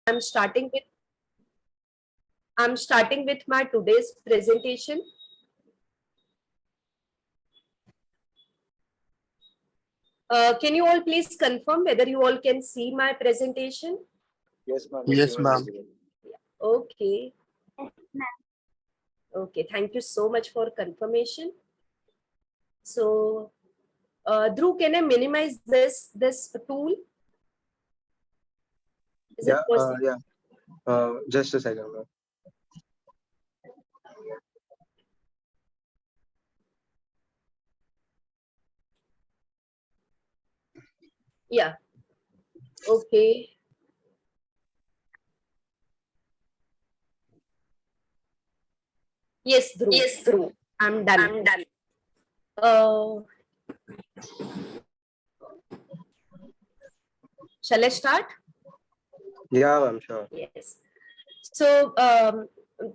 I'm starting with my today's presentation. Can you all please confirm whether you all can see my presentation? Yes, ma'am. Yes, ma'am. Okay. Okay, thank you so much for confirmation. So, Dhruv, can I minimize this tool? Is it possible? Just a second, ma'am. Yeah. Okay. Yes, Dhruv. Yes, Dhruv. I'm done. I'm done. Shall I start? Yeah, I'm sure. Yes. So,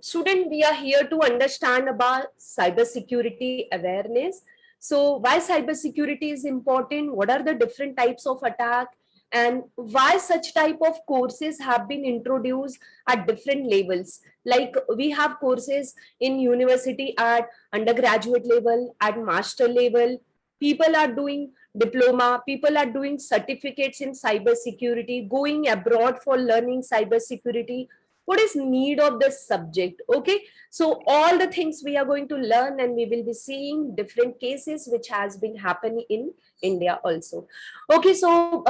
student, we are here to understand about cybersecurity awareness. So, why cybersecurity is important? What are the different types of attack? And why such type of courses have been introduced at different levels? Like we have courses in university at undergraduate level, at master level. People are doing diploma, people are doing certificates in cybersecurity, going abroad for learning cybersecurity. What is need of this subject? Okay, so all the things we are going to learn, and we will be seeing different cases which has been happening in India also. Okay, so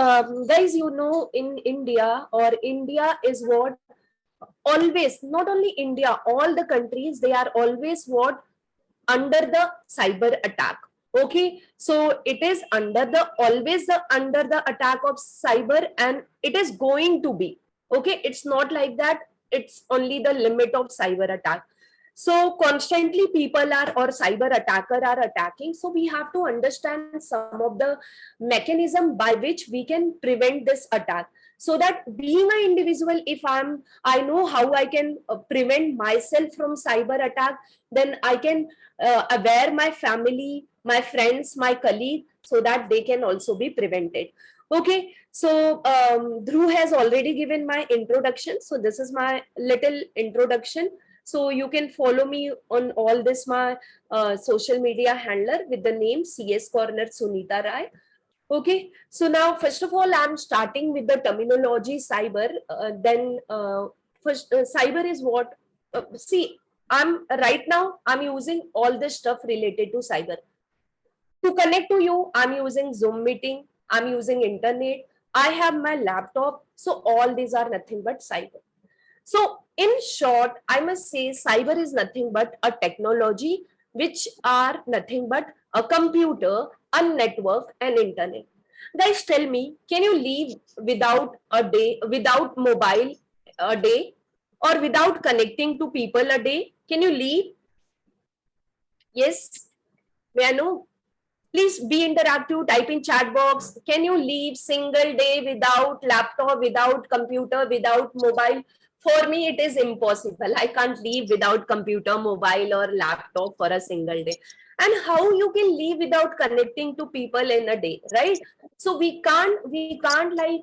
guys, you know, in India, or India is what always, not only India, all the countries, they are always what, under the cyber attack. Okay, so it is under the always the under the attack of cyber, and it is going to be. Okay, it's not like that it's only the limit of cyber attack. So constantly people are, or cyber attacker are attacking, so we have to understand some of the mechanism by which we can prevent this attack, so that being an individual, if I know how I can prevent myself from cyber attack, then I can aware my family, my friends, my colleague, so that they can also be prevented. Okay, so Dhruv has already given my introduction, so this is my little introduction. So you can follow me on all this my social media handler with the name CS Corner Sunita Rai. Okay, so now first of all, I'm starting with the terminology cyber. First, cyber is what? See, I'm using all this stuff related to cyber. To connect to you, I'm using Zoom meeting, I'm using internet, I have my laptop. So all these are nothing but cyber. So in short, I must say cyber is nothing but a technology which are nothing but a computer, a network, and internet. Guys, tell me, can you live without a day, without mobile a day, or without connecting to people a day? Can you live? Yes? May I know? Please be interactive, type in chat box. Can you live single day without laptop, without computer, without mobile? For me, it is impossible. I can't live without computer, mobile, or laptop for a single day. And how you can live without connecting to people in a day, right? So we can't like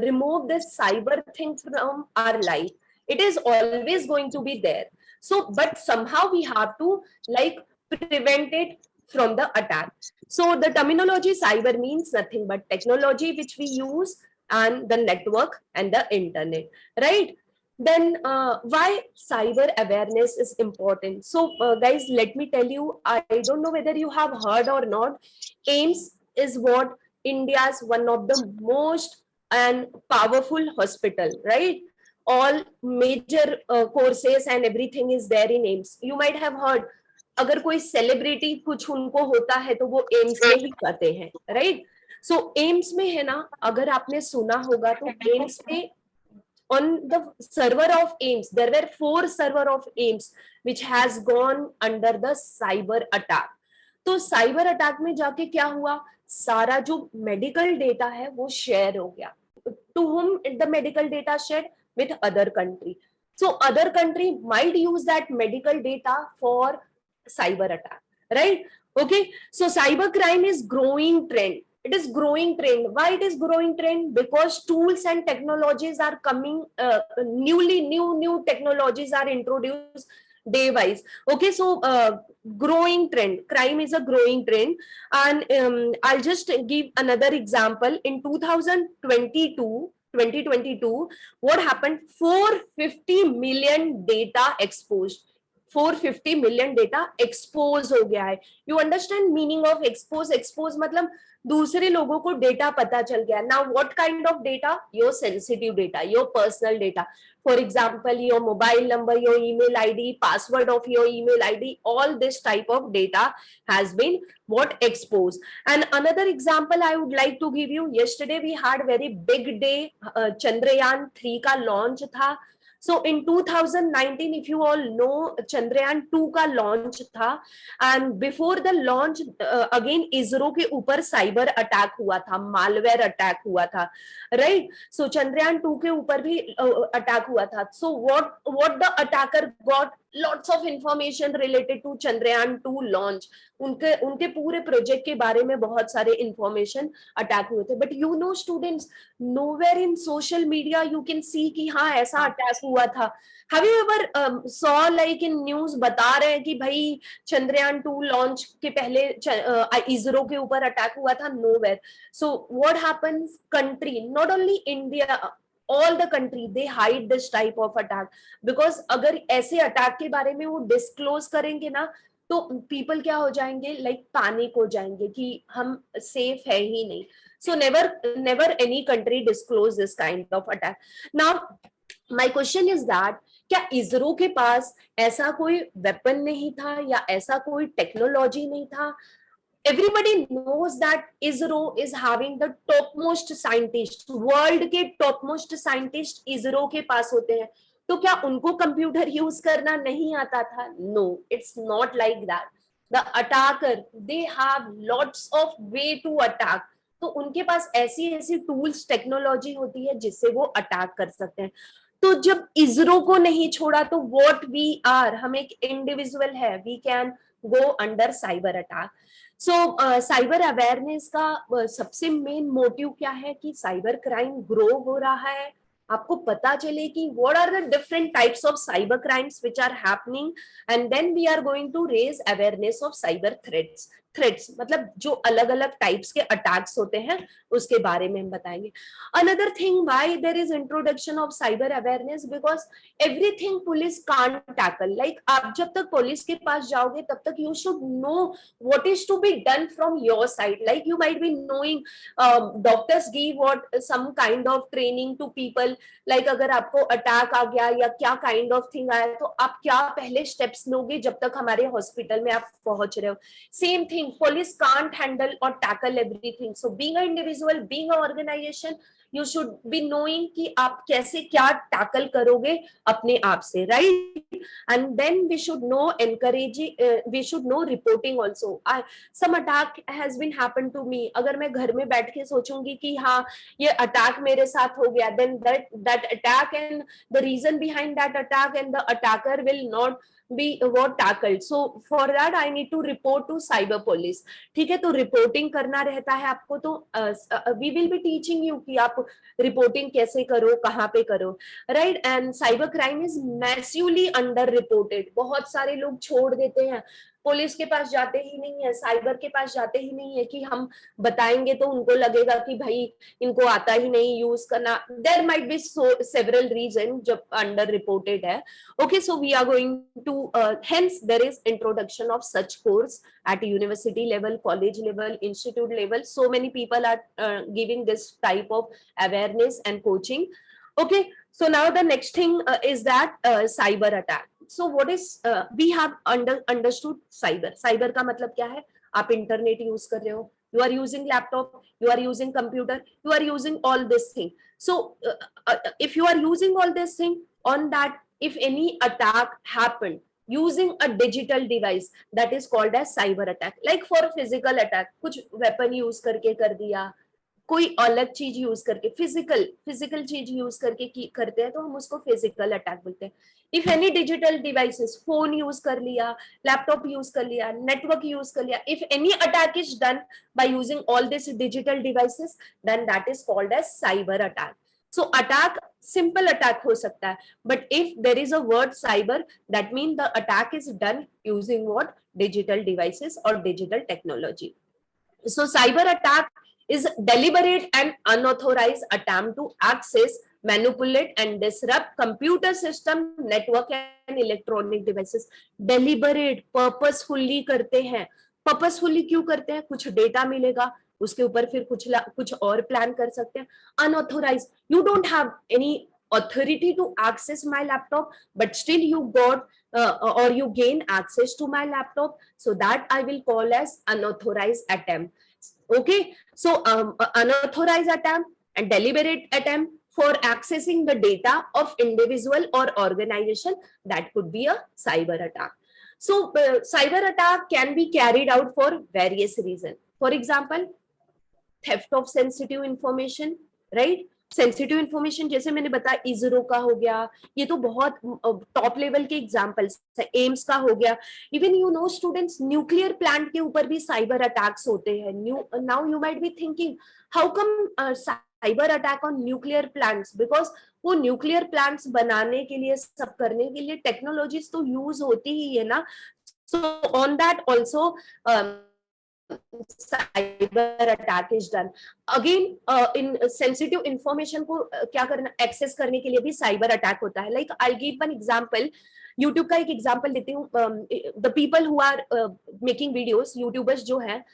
remove this cyber thing from our life. It is always going to be there. So, but somehow we have to like prevent it from the attack. So the terminology cyber means nothing but technology which we use, and the network and the internet, right? Then why cyber awareness is important? So guys, let me tell you, I don't know whether you have heard or not. AIMS is what India's one of the most and powerful hospital, right? All major courses and everything is there in AIMS. You might have heard, अगर कोई celebrity कुछ उनको होता है तो वो AIIMS में ही करते हैं, राइट? सो एम्स में है ना, अगर आपने सुना होगा तो एम्स में on the server of AIMS, there were 4 server of AIMS which has gone under the cyber attack. तो साइबर अटैक में जाके क्या हुआ, सारा जो मेडिकल डेटा है वो शेयर हो गया. To whom the medical data shared? With other country. So other country might use that medical data for cyber attack, right? Okay, so cyber crime is growing trend. It is growing trend. Why it is growing trend? Because tools and technologies are coming, new technologies are introduced day wise. Okay, so growing trend, crime is a growing trend. And I'll just give another example. In 2022, what happened? 450 million data exposed. 450 million data expose हो गया है. You understand meaning of expose? Expose मतलब दूसरे लोगों को data पता चल गया. Now what kind of data? Your sensitive data, your personal data. For example, your mobile number, your email ID, password of your email ID, all this type of data has been what exposed. And another example I would like to give you. Yesterday we had very big day. Chandrayaan 3 का launch था. So in 2019, if you all know, Chandrayaan 2 का launch था. And before the launch, again ISRO के ऊपर cyber attack हुआ था, malware attack हुआ था, right? So Chandrayaan 2 के ऊपर भी attack हुआ था. So what the attacker got? Lots of information related to Chandrayaan 2 launch. उनके पूरे प्रोजेक्ट के बारे में बहुत सारे इंफॉर्मेशन अटैक हुए थे. But you know students, nowhere in social media you can see कि हाँ ऐसा अटैक हुआ था. Have you ever saw like in news बता रहे हैं कि भाई चंद्रयान 2 लॉन्च के पहले इसरो के ऊपर अटैक हुआ था? Nowhere. So what happens? Country, not only India, all the country, they hide this type of attack because अगर ऐसे अटैक के बारे में वो डिस्क्लोज करेंगे ना तो पीपल क्या हो जाएंगे, लाइक पैनिक हो जाएंगे कि हम सेफ है ही नहीं. So never any country disclose this kind of attack. Now my question is that क्या इसरो के पास ऐसा कोई वेपन नहीं था या ऐसा कोई टेक्नोलॉजी नहीं था? Everybody knows that ISRO is having the topmost scientist, world के topmost scientist ISRO के पास होते हैं. तो क्या उनको कंप्यूटर यूज करना नहीं आता था? No, it's not like that. The attacker, they have lots of way to attack. तो उनके पास ऐसी ऐसी टूल्स, टेक्नोलॉजी होती है जिससे वो अटैक कर सकते हैं. तो जब इसरो को नहीं छोड़ा तो व्हाट वी आर, हम एक इंडिविजुअल है, we can go under cyber attack. So cyber awareness का सबसे मेन मोटिव क्या है कि साइबर क्राइम ग्रो हो रहा है, आपको पता चले कि what are the different types of cyber crimes which are happening, and then we are going to raise awareness of cyber threats मतलब जो अलग अलग टाइप्स के अटैक्स होते हैं उसके बारे में हम बताएंगे. Another thing why there is introduction of cyber awareness, because everything police can't tackle. Like आप जब तक पुलिस के पास जाओगे तब तक you should know what is to be done from your side. Like you might be knowing, doctors give what some kind of training to people, like अगर आपको अटैक आ गया या क्या काइंड ऑफ थिंग आया तो आप क्या पहले स्टेप्स लोगे जब तक हमारे हॉस्पिटल में आप पहुंच रहे हो. Same thing, police can't handle or tackle everything. So being an individual, being an organization, you should be knowing कि आप कैसे क्या tackle करोगे अपने आप से, right? And then we should know encouraging, we should know reporting also. Some attack has been happened to me. अगर मैं घर में बैठ के सोचूंगी कि हाँ ये attack मेरे साथ हो गया, then that attack and the reason behind that attack and the attacker will not be what tackled. So for that I need to report to cyber police. ठीक है, तो रिपोर्टिंग करना रहता है आपको. तो we will be teaching you कि आप रिपोर्टिंग कैसे करो, कहाँ पे करो, right? And cyber crime is massively under reported. बहुत सारे लोग छोड़ देते हैं, पुलिस के पास जाते ही नहीं है, साइबर के पास जाते ही नहीं है कि हम बताएंगे तो उनको लगेगा कि भाई इनको आता ही नहीं यूज करना. There might be several reason जब अंडर रिपोर्टेड है. Okay, so we are going to hence there is introduction of such course at university level, college level, institute level. So many people are giving this type of awareness and coaching. Okay, so now the next thing is that cyber attack. So what is we have understood cyber का मतलब क्या है? आप internet use कर रहे हो, you are using laptop, you are using computer, you are using all this thing. So if you are using all this thing, on that if any attack happened using a digital device, that is called as cyber attack. Like for physical attack, कुछ weapon use करके कर दिया, कोई अलग चीज use करके, physical चीज use करके करते हैं तो हम उसको फिजिकल अटैक बोलते हैं. If any digital devices, phone use कर लिया, लैपटॉप यूज कर लिया, नेटवर्क यूज कर लिया, if any attack is done by using all these digital devices, then that is called as cyber attack. So attack, simple attack हो सकता है, but if there is a word cyber, that means the attack is done using what? Digital devices or digital technology. So cyber attack is deliberate and unauthorized attempt to access, manipulate and disrupt computer system, network and electronic devices. Deliberate, purposefully करते हैं. Purposefully क्यों करते हैं? कुछ data मिलेगा, उसके ऊपर फिर कुछ और प्लान कर सकते हैं. Unauthorize, you don't have any authority to access my laptop, but still you got or you gain access to my laptop, so that I will call as unauthorized attempt. Okay, so unauthorized attempt and deliberate attempt for accessing the data of individual or organization, that could be a cyber attack. So cyber attack can be carried out for various reasons. For example, theft of sensitive information, right? Sensitive information जैसे मैंने बताया, इसरो का हो गया, ये तो बहुत top level के एग्जांपल्स है. एम्स का हो गया. Even you know students, nuclear plant के ऊपर भी साइबर अटैक्स होते हैं. Now you might be thinking, how come cyber attack on nuclear plants? Because वो न्यूक्लियर प्लांट्स बनाने के लिए, सब करने के लिए टेक्नोलॉजीज तो यूज होती ही है ना. So on that also cyber attack is done. Again, in sensitive information को क्या करना, एक्सेस करने के लिए भी साइबर अटैक होता है. Like I'll give one example. YouTube का एक एग्जाम्पल देती हूँ. The people who are making videos, YouTubers जो हैं,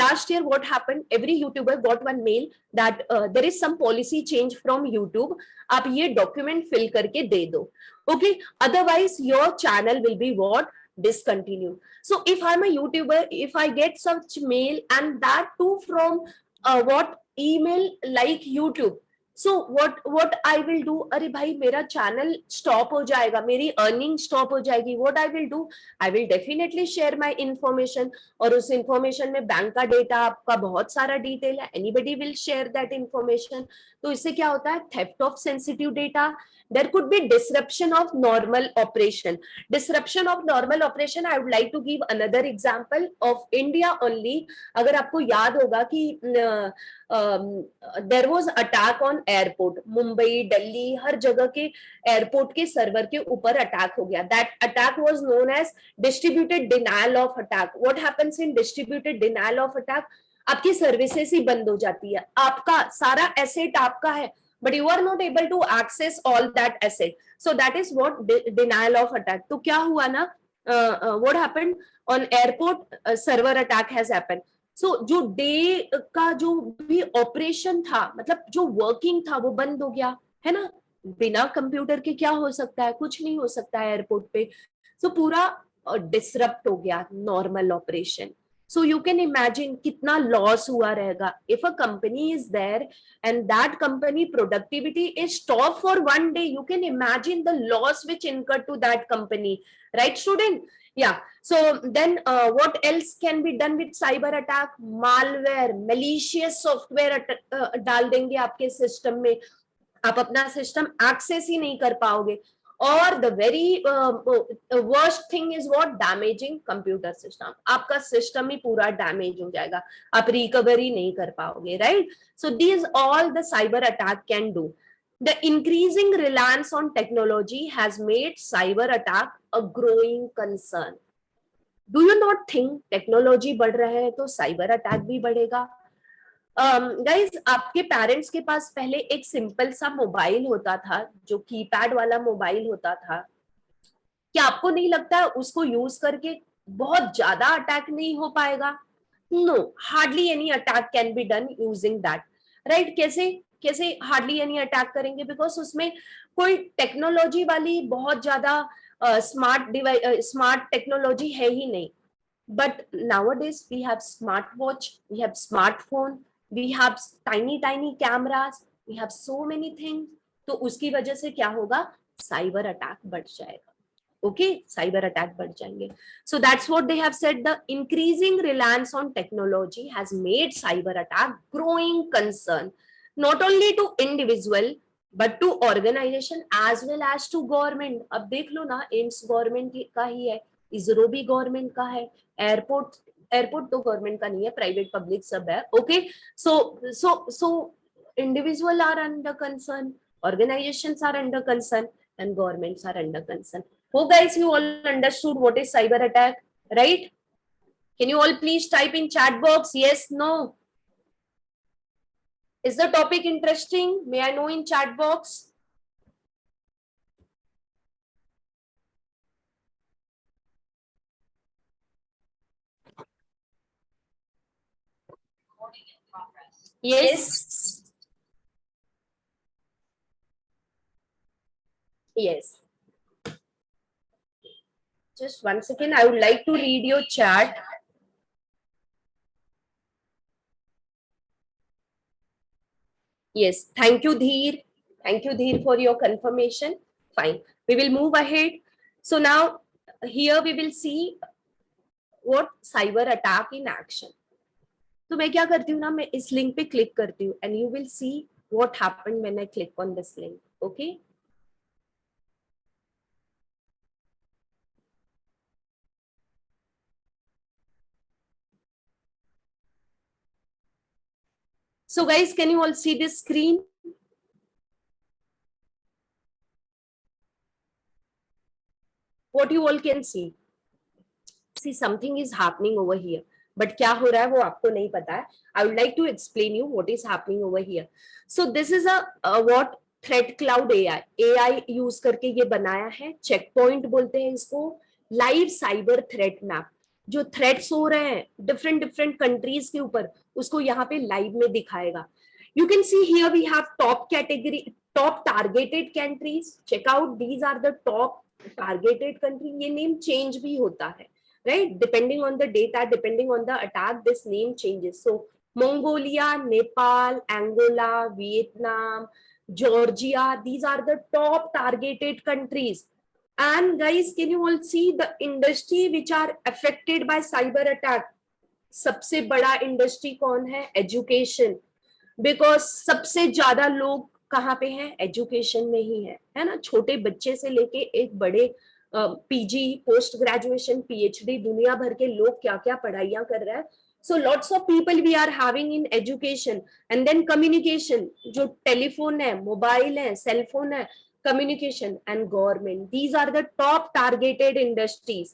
last year what happened, every YouTuber got one mail that there is some policy change from YouTube. आप ये document fill करके दे दो. Okay, otherwise your channel will be what? Discontinued. So if I'm a YouTuber, if I get such mail, and that too from what? Email like YouTube. So what I will do? अरे भाई मेरा channel stop हो जाएगा, मेरी earning stop हो जाएगी. What I will do? I will definitely share my information. और उस information में बैंक का data, आपका बहुत सारा detail है. Anybody will share that information. तो इससे क्या होता है? Theft of sensitive data. There could be disruption of normal operation. Disruption of normal operation, I would like to give another example of India only. अगर आपको याद होगा कि there was attack on airport, Mumbai, Delhi, हर जगह के एयरपोर्ट के server के ऊपर अटैक हो गया. That attack was known as distributed denial of attack. What happens in distributed denial of attack? आपकी सर्विसेज ही बंद हो जाती है, आपका सारा एसेट आपका है, but you are not able to access all that asset. So that is what denial of attack. तो क्या हुआ ना, what happened on airport, server attack has happened. So जो डे का जो भी ऑपरेशन था, मतलब जो वर्किंग था, वो बंद हो गया है ना. बिना कंप्यूटर के क्या हो सकता है? कुछ नहीं हो सकता है एयरपोर्ट पे. So पूरा डिसरप्ट हो गया normal operation. So you can imagine कितना लॉस हुआ रहेगा. If a company is there and that company productivity is stopped for one day, you can imagine the loss which incurred to that company, right student? Yeah. So then what else can be done with cyber attack? Malware, malicious software डाल देंगे आपके system में, आप अपना system access ही नहीं कर पाओगे. और the very worst thing is what? Damaging computer system. आपका सिस्टम ही पूरा डैमेज हो जाएगा, आप रिकवरी नहीं कर पाओगे, right? So these all the cyber attack can do. The increasing reliance on technology has made cyber attack a growing concern. Do you not think technology बढ़ रहा है तो cyber attack भी बढ़ेगा? गाइज, आपके पेरेंट्स के पास पहले एक सिंपल सा मोबाइल होता था, जो कीपैड वाला मोबाइल होता था. क्या आपको नहीं लगता उसको यूज करके बहुत ज्यादा अटैक नहीं हो पाएगा? No, hardly any attack can be done using that, right? कैसे हार्डली एनी अटैक करेंगे? बिकॉज उसमें कोई टेक्नोलॉजी वाली बहुत ज्यादा स्मार्ट टेक्नोलॉजी है ही नहीं. But nowadays we have smartwatch, we have smartphone, we have tiny cameras, we have so many things. तो उसकी वजह से क्या होगा? साइबर अटैक बढ़ जाएगा. ओके, साइबर अटैक बढ़ जाएंगे. So that's what they have said, the increasing reliance on technology has made cyber attack growing concern not only to individual but to organization as well as to government. अब देख लो ना, AIIMS government का ही है, इसरो भी government का है, airport तो government का नहीं है, प्राइवेट पब्लिक सब है. Okay, so individual are under concern, organizations are under concern, and governments are under concern. Hope guys you all understood what is cyber attack, right? Can you all please type in chat box yes, no? Is the topic interesting? May I know in chat box? Yes. Yes. Just 1 second. I would like to read your chat. Yes. Thank you, Dheer. Thank you, Dheer, for your confirmation. Fine. We will move ahead. So now here we will see what cyber attack in action. तो मैं क्या करती हूँ ना, मैं इस link पे click करती हूँ and you will see what happened when I click on this link. Okay, so guys, can you all see this screen? What you all can see something is happening over here, but क्या हो रहा है वो आपको नहीं पता है. I would like to explain you what is happening over here. So this is a what threat cloud AI use करके ये बनाया है. चेक पॉइंट बोलते हैं इसको. लाइव साइबर थ्रेट मैप, जो थ्रेट्स हो रहे हैं डिफरेंट डिफरेंट कंट्रीज के ऊपर, उसको यहाँ पे लाइव में दिखाएगा. You can see here we have top category, top targeted countries. Check out, these are the top targeted country. ये नेम चेंज भी होता है, right? Depending on the data, depending on the attack, this name changes. So Mongolia, Nepal, Angola, Vietnam, Georgia, these are the top targeted countries. And guys, can you all see the industry which are affected by cyber attack? सबसे बड़ा industry कौन है? Education. Because सबसे ज्यादा लोग कहाँ पे हैं? एजुकेशन में ही है ना. छोटे बच्चे से लेके एक बड़े पीजी, पोस्ट ग्रेजुएशन, पीएचडी, दुनिया भर के लोग क्या क्या पढ़ाइयां कर रहे हैं. So lots of people we are having in education. And then communication, जो टेलीफोन है, मोबाइल है, सेलफोन है, communication and government, these are the top targeted industries.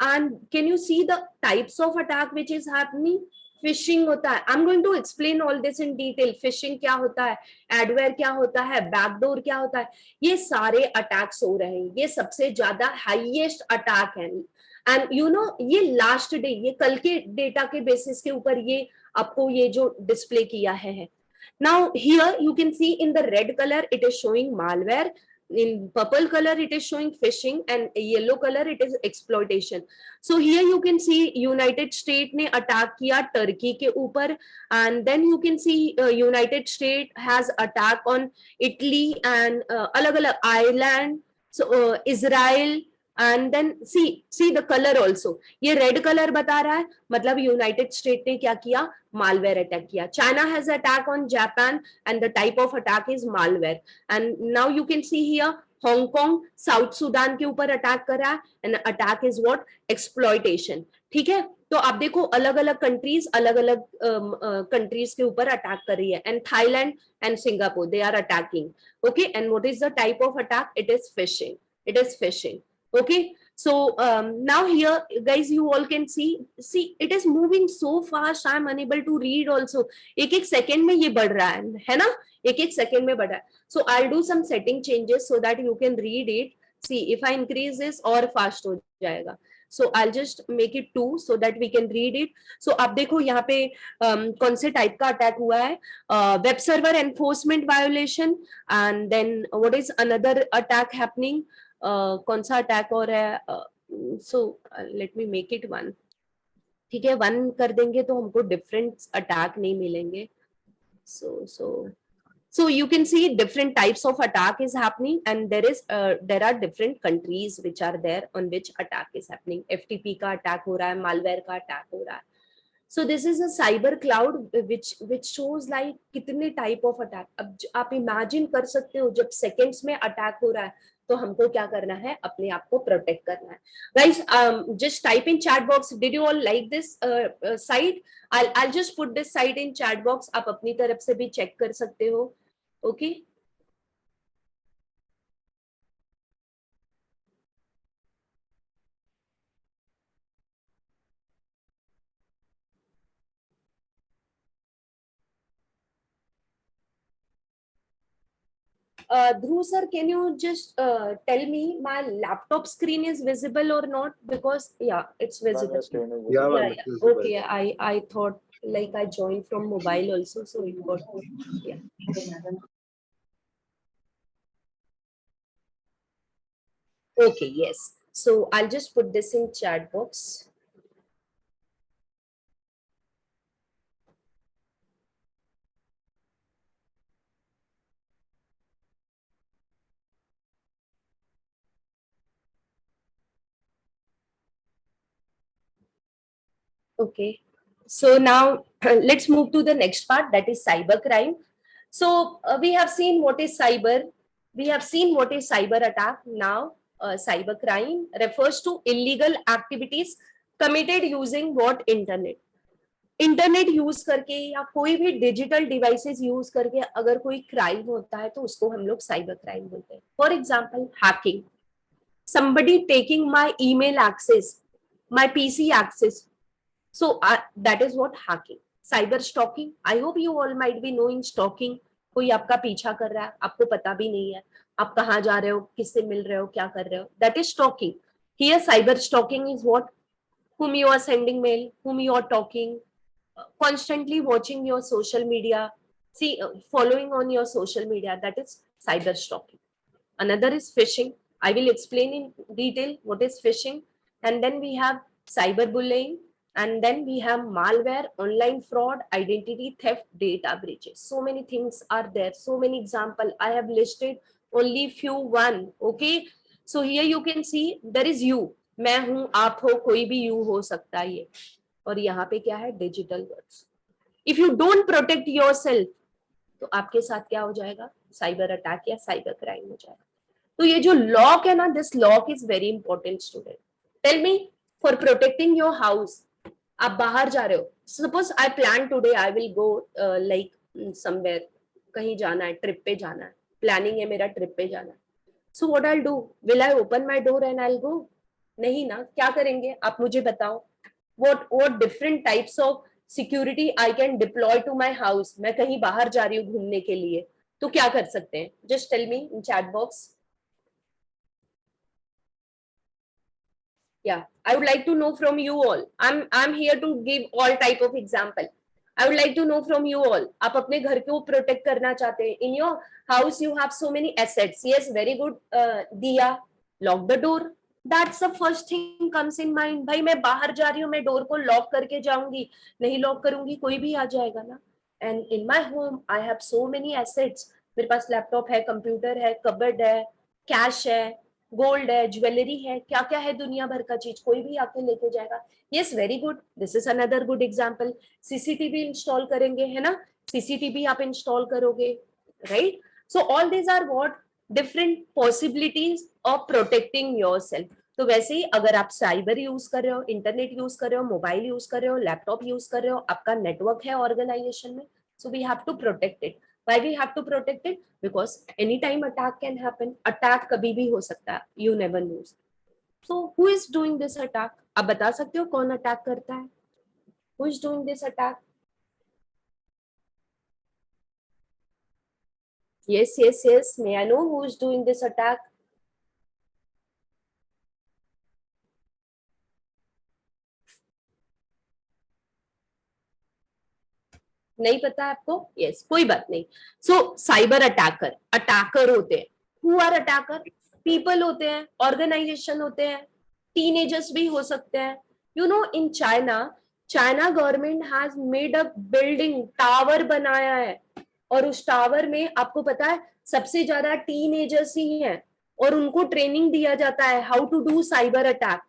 And can you see the types of attack which is happening? Phishing होता है. I am going to explain all this in detail. Phishing क्या होता है, adware क्या होता है, backdoor क्या होता है, ये सारे अटैक्स हो रहे हैं. ये सबसे ज्यादा हाईएस्ट अटैक है. एंड यू नो, ये लास्ट डे, ये कल के डेटा के बेसिस के ऊपर ये आपको ये जो डिस्प्ले किया है. Now here you can C in the red colour it is showing malware, in purple color it is showing phishing, and yellow color it is exploitation. So here you can see United States ने attack किया Turkey के ऊपर, and then you can see United States has attack on Italy and अलग अलग Ireland, so Israel, and then see the color also. ये red colour बता रहा है, मतलब यूनाइटेड स्टेट ने क्या किया? मालवेयर अटैक किया. China has attack on Japan and the type of attack is malware. And now you can see here Hong Kong south Sudan के ऊपर अटैक कर रहा है, and attack is what? Exploitation. ठीक है, तो आप देखो अलग अलग कंट्रीज अलग अलग कंट्रीज के ऊपर अटैक कर रही है. And Thailand and Singapore they are attacking. Okay, and what is the type of attack? It is phishing. It is phishing. Okay, so now here guys you all can see it is moving so fast. I am unable to read also. एक एक second में ये बढ़ रहा है ना, एक एक सेकेंड में बढ़ रहा है. So I'll do some setting changes so that you can read it. See if I increase this और fast हो जाएगा. So I'll just make it 2 so that we can read it. So आप देखो यहाँ पे कौन से टाइप का अटैक हुआ है? Web server enforcement violation, and then what is another attack happening? कौन सा अटैक हो रहा है? So let me make it 1. ठीक है, 1 कर देंगे तो हमको डिफरेंट अटैक नहीं मिलेंगे. सो So you can see different types of attack is happening, and there are different countries which are there on which attack is happening. FTP का attack हो रहा है, malware का attack हो रहा है. So this is a cyber cloud which shows like कितने type of attack. अब आप imagine कर सकते हो जब seconds में attack हो रहा है तो हमको क्या करना है, अपने आप को protect करना है. Guys, just type in chat box. Did you all like this site? I'll just put this site in chat box. आप अपनी तरफ से भी check कर सकते हो. Okay. Dhruv sir, can you just tell me my laptop screen is visible or not? Because yeah, it's visible. Yeah, Yeah, ma'am, yeah. it's visible. Okay, I thought like I joined from mobile also, so it got yeah. Okay, yes. So I'll just put this in chat box. Okay. So now let's move to the next part, that is cyber crime. So we have seen what is cyber. We have seen what is cyber attack. Now cyber crime refers to illegal activities committed using what internet. Internet use करके या कोई भी digital devices use करके अगर कोई crime होता है तो उसको हम लोग साइबर क्राइम बोलते हैं. For example hacking, somebody taking my email access, my PC access. So that is what hacking. Cyber stalking. I hope you all might be knowing stalking. कोई आपका पीछा कर रहा है, आपको पता भी नहीं है, आप कहाँ जा रहे हो, किससे मिल रहे हो, क्या कर रहे हो. That is stalking. Here cyber stalking is what? Whom you are sending mail, whom you are talking, constantly watching your social media, see following on your social media. That is cyber stalking. Another is phishing. I will explain in detail what is phishing. And then we have cyberbullying, and then we have malware, online fraud, identity theft, data breaches. So many things are there, so many example. I have listed only few one. Okay, so here you can see there is you, मैं हूं, आप हो, कोई भी you हो सकता है ये. और यहाँ पे क्या है, digital words. If you don't protect yourself तो आपके साथ क्या हो जाएगा, साइबर अटैक या साइबर क्राइम हो जाएगा. तो ये जो लॉक है ना, this lock is very important student. Tell me, for protecting your house, आप बाहर जा रहे हो, suppose I plan today I will go like somewhere, कहीं जाना है, ट्रिप पे जाना है, प्लानिंग है मेरा, ट्रिप पे जाना है. So what I do, will I open my door and I will गो? नहीं ना. क्या करेंगे आप मुझे बताओ. what different types of security I can deploy to my house. मैं कहीं बाहर जा रही हूँ घूमने के लिए, तो क्या कर सकते हैं? Just tell me in chat box. Yeah, I would like to know from you all. I'm here to give all type of example. I would like to know from you all. आप अपने घर को protect करना चाहते हैं. In your house you have so many assets. Yes, very good. Diya, lock the door. That's the first thing comes in mind. भाई मैं बाहर जा रही हूँ, मैं डोर को लॉक करके जाऊंगी, नहीं लॉक करूंगी कोई भी आ जाएगा ना. And in my home I have so many assets. मेरे पास लैपटॉप है, कंप्यूटर है, कबर्ड है, कैश है, गोल्ड है, ज्वेलरी है, क्या क्या है, दुनिया भर का चीज, कोई भी आके लेके जाएगा. Yes, very good. This is another good example. CCTV install करेंगे, है ना, सीसीटीवी आप इंस्टॉल करोगे, right. So all these are what, different possibilities of protecting yourself. तो वैसे ही अगर आप साइबर यूज कर रहे हो, इंटरनेट यूज कर रहे हो, मोबाइल यूज कर रहे हो, लैपटॉप यूज कर रहे हो, आपका नेटवर्क है ऑर्गेनाइजेशन में, so we have to protect it. Why we have to protect it? Because anytime attack can happen. Attack कभी भी हो सकता है. You never know. So who is doing this attack? आप बता सकते हो कौन अटैक करता है? Who is doing this attack? Yes, yes, yes. May I know who is doing this attack? नहीं पता आपको? यस, कोई बात नहीं. सो साइबर अटैकर, अटैकर होते हैं. Who are attacker? पीपल होते हैं, ऑर्गेनाइजेशन होते हैं, टीनेजर्स भी हो सकते हैं. You know, in China, China government has made a building, tower बनाया है और उस टावर में आपको पता है सबसे ज्यादा टीनेजर्स ही हैं, और उनको ट्रेनिंग दिया जाता है how to do cyber attack,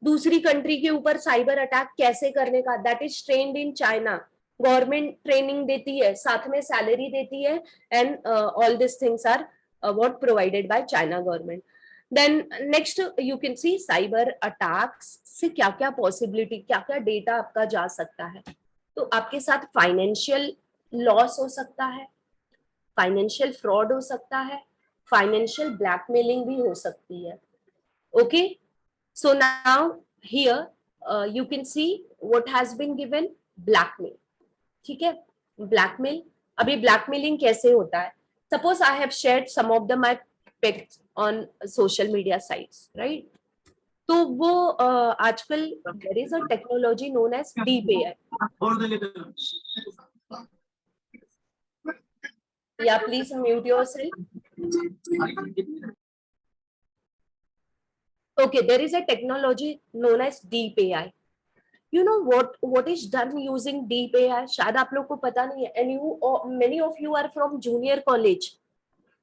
दूसरी कंट्री के ऊपर साइबर अटैक कैसे करने का, that is trained in China. Government training देती है, साथ में सैलरी देती है, and all this things are what provided by China government. Then next you can see cyber attacks से क्या क्या पॉसिबिलिटी, क्या क्या डेटा आपका जा सकता है। तो आपके साथ फाइनेंशियल लॉस हो सकता है, फाइनेंशियल फ्रॉड हो सकता है, फाइनेंशियल ब्लैकमेलिंग भी हो सकती है। Okay, so now here you can see what has been given, blackmail। ठीक है, blackmail। अभी blackmailing कैसे होता है? Suppose I have shared some of the my pics on social media sites, right? तो वो आजकल there is a technology known as deep AI। या please mute yourself। Okay, there is a technology known as deep AI। You know what is done using deep AI? शायद आप लोग को पता नहीं है, and you many of you are from junior college।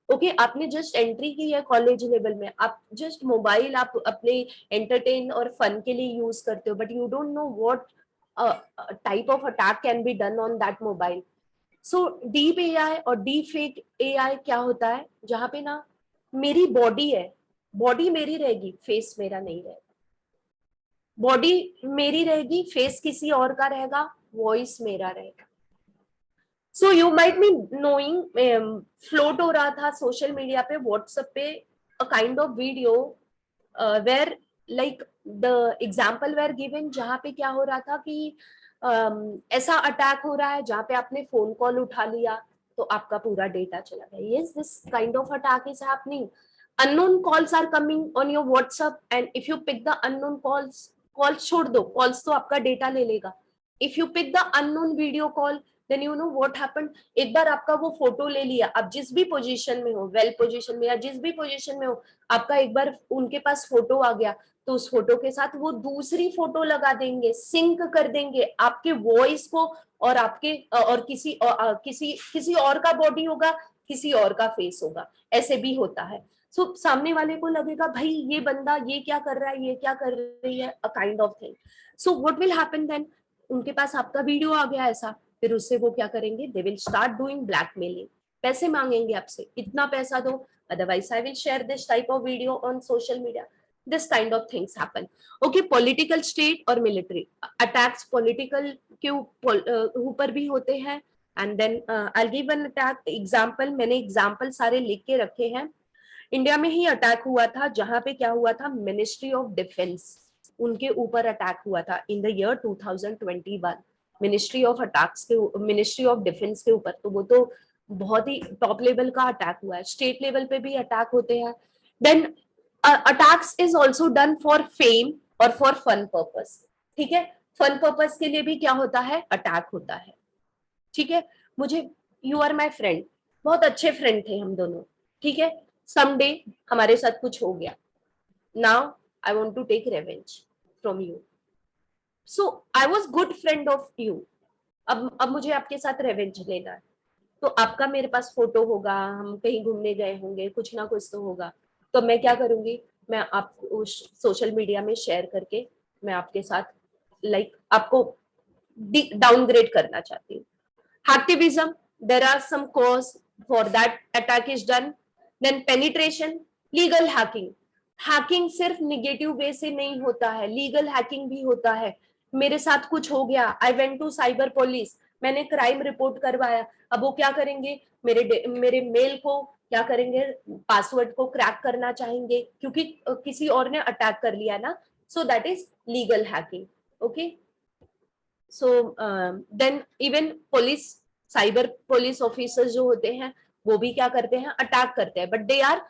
Okay आपने just entry की है कॉलेज लेवल में, आप जस्ट मोबाइल आप अपने एंटरटेन और फन के लिए यूज करते हो, but you don't know what type of attack can be done on that mobile. So deep AI और डीप फेक एआई क्या होता है, जहां पे ना मेरी बॉडी है, बॉडी मेरी रहेगी, फेस मेरा नहीं रहेगा, बॉडी मेरी रहेगी, फेस किसी और का रहेगा, वॉइस मेरा रहेगा। So you might be knowing, float हो रहा था सोशल मीडिया पे, व्हाट्सएप पे, a kind of video where like the example were given, जहां पे क्या हो रहा था कि ऐसा अटैक हो रहा है जहां पे आपने फोन कॉल उठा लिया तो आपका पूरा डेटा चला गया। Yes, this kind of attack is happening. Unknown calls are coming on your WhatsApp, and if you pick the unknown calls, calls छोड़ दो, कॉल्स तो आपका डेटा ले लेगा, if you pick the unknown video call, then you know what happened. एक बार आपका वो फोटो ले लिया, आप जिस भी पोजीशन में हो, वेल पोजीशन में या जिस भी पोजीशन में हो, आपका एक बार उनके पास फोटो आ गया, तो उस फोटो के साथ वो दूसरी फोटो लगा देंगे, सिंक कर देंगे आपके वॉइस को, और आपके और किसी और का बॉडी होगा, किसी और का फेस होगा, ऐसे भी होता है। सो सामने वाले को लगेगा भाई ये बंदा ये क्या कर रहा है, ये क्या कर रही है, a kind of thing. So what will happen then, उनके पास आपका वीडियो आ गया ऐसा, फिर उससे वो क्या करेंगे, they will start doing blackmailing, पैसे मांगेंगे आपसे, इतना पैसा दो, otherwise I will share this type of video on social media। this kind of things happen। okay, political state और military attacks political के ऊपर भी होते हैं, and then I'll give an attack example। मैंने example सारे लिख के रखे हैं। इंडिया में ही अटैक हुआ था, जहां पे क्या हुआ था, मिनिस्ट्री ऑफ डिफेंस, उनके ऊपर अटैक हुआ था in the year 2021। Ministry of attacks के, मिनिस्ट्री ऑफ डिफेंस के ऊपर, तो वो तो बहुत ही टॉप लेवल का अटैक हुआ है। स्टेट लेवल पे भी अटैक होते हैं। Then attacks is also done for fame और फॉर फन पर्पस। ठीक है, फन पर्पस के लिए भी क्या होता है, अटैक होता है। ठीक है, मुझे, यू आर माई फ्रेंड, बहुत अच्छे फ्रेंड थे हम दोनों, ठीक है, समडे हमारे साथ कुछ हो गया, now I want to take revenge from you, so I was good friend of you, अब मुझे आपके साथ रिवेंज लेना है, तो आपका मेरे पास फोटो होगा, हम कहीं घूमने गए होंगे, कुछ ना कुछ तो होगा, तो मैं क्या करूंगी, मैं आपको सोशल मीडिया में शेयर करके मैं आपके साथ लाइक आपको डाउनग्रेड करना चाहती हूँ। Hacktivism, there are some cause for that attack is done। Then penetration, legal hacking। Hacking सिर्फ नेगेटिव वे से नहीं होता है, लीगल हैकिंग भी होता है। मेरे साथ कुछ हो गया, I went to cyber police, मैंने क्राइम रिपोर्ट करवाया, अब वो क्या करेंगे, मेरे मेल को क्या करेंगे, पासवर्ड को क्रैक करना चाहेंगे, क्योंकि किसी और ने अटैक कर लिया ना, so that is legal hacking. Okay, so then even police, cyber police officers जो होते हैं वो भी क्या करते हैं, अटैक करते हैं, but they are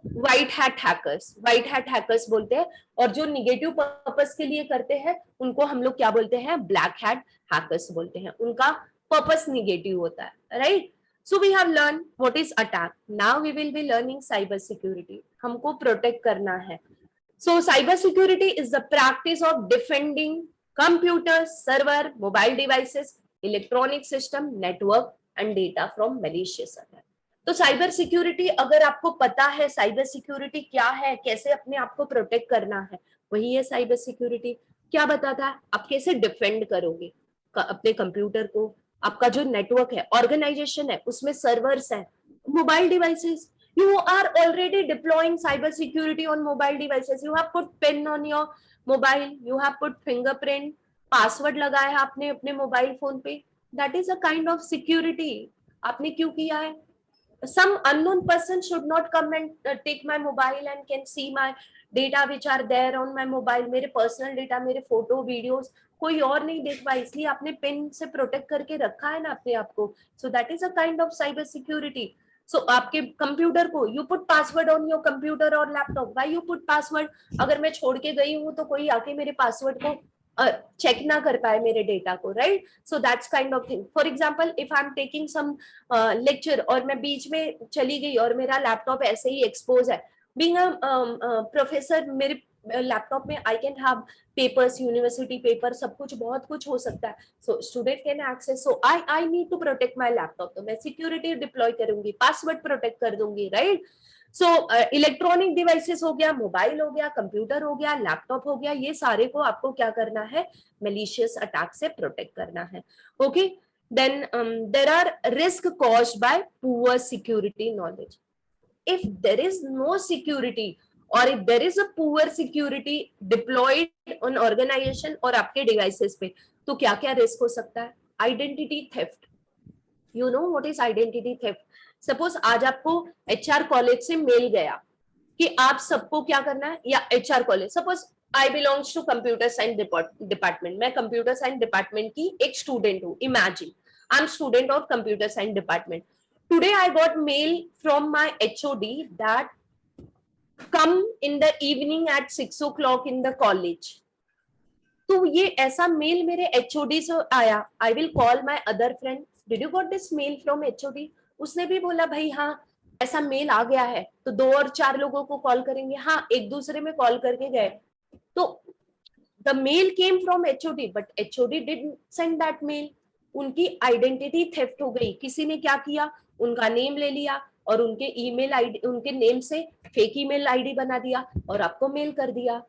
white hat hackers, white hat hackers बोलते हैं, और जो निगेटिव पर्पस के लिए करते हैं उनको हम लोग क्या बोलते हैं, ब्लैक हैट हैकर्स बोलते हैं, उनका पर्पस निगेटिव होता है, right. So we have learn what is attack, now we will be learning cyber security, हमको प्रोटेक्ट करना है। So cyber security is the practice of defending computers, server, mobile devices, electronic system, network and data from malicious attack. तो cyber security अगर आपको पता है cyber security क्या है, कैसे अपने आप को प्रोटेक्ट करना है, वही है साइबर सिक्योरिटी। क्या बताता है, आप कैसे डिफेंड करोगे अपने कंप्यूटर को, आपका जो नेटवर्क है, ऑर्गेनाइजेशन है, उसमें सर्वर्स है, mobile devices, you are already deploying cyber security on mobile devices. You have put pin on your mobile, you have put fingerprint, password लगाया है आपने अपने मोबाइल फोन पे, that is a kind of security. आपने क्यों किया है? Some unknown person should not come and take my mobile and can see my data which are there on my mobile. मेरे personal data, मेरे photo videos कोई और नहीं देख पाए, इसलिए आपने पिन से प्रोटेक्ट करके रखा है ना अपने आप को. So that is a kind of cyber security. So आपके कंप्यूटर को you put password on your computer और laptop. Why you put password? अगर मैं छोड़ के गई हूँ तो कोई आके मेरे पासवर्ड को चेक ना कर पाए मेरे डेटा को, right? So that's kind of thing. For example if I am taking some lecture और मैं बीच में चली गई और मेरा लैपटॉप ऐसे ही एक्सपोज है, बीइंग अ प्रोफेसर, मेरे लैपटॉप में I can have papers, university paper, सब कुछ, बहुत कुछ हो सकता है. So student can access. So I need to protect my laptop. तो मैं सिक्योरिटी डिप्लॉय करूंगी, पासवर्ड प्रोटेक्ट कर दूंगी, राइट? सो इलेक्ट्रॉनिक डिवाइसेस हो गया, मोबाइल हो गया, कंप्यूटर हो गया, लैपटॉप हो गया, ये सारे को आपको क्या करना है? मैलिशियस अटैक से प्रोटेक्ट करना है. Okay, then there are risk caused by poor security knowledge. if there is no security or if there is a poor security deployed on organization और आपके devices पे, तो क्या क्या रिस्क हो सकता है? Identity theft. You know what is identity theft? Suppose आज आपको एचआर कॉलेज से मेल गया कि आप सबको क्या करना है, या HR college, suppose I belongs to computer science department, मैं कंप्यूटर साइंस डिपार्टमेंट की एक स्टूडेंट हूँ. Imagine I am student of computer science department. Today I got mail from my HOD that come in the evening at 6 o'clock in the college. तो ये ऐसा mail मेरे HOD से आया. I will call my other friend. Did you got this mail from HOD? उसने भी बोला भाई हाँ ऐसा मेल आ गया है. तो 2 और 4 लोगों को कॉल करेंगे. हाँ, एक दूसरे में कॉल करके गए. तो the mail came from HOD, but HOD didn't send that mail. उनकी आइडेंटिटी थेफ्ट हो गई. किसी ने क्या किया, उनका नेम ले लिया और उनके ईमेल आईडी, उनके नेम से फेक ईमेल आईडी बना दिया और आपको मेल कर दिया.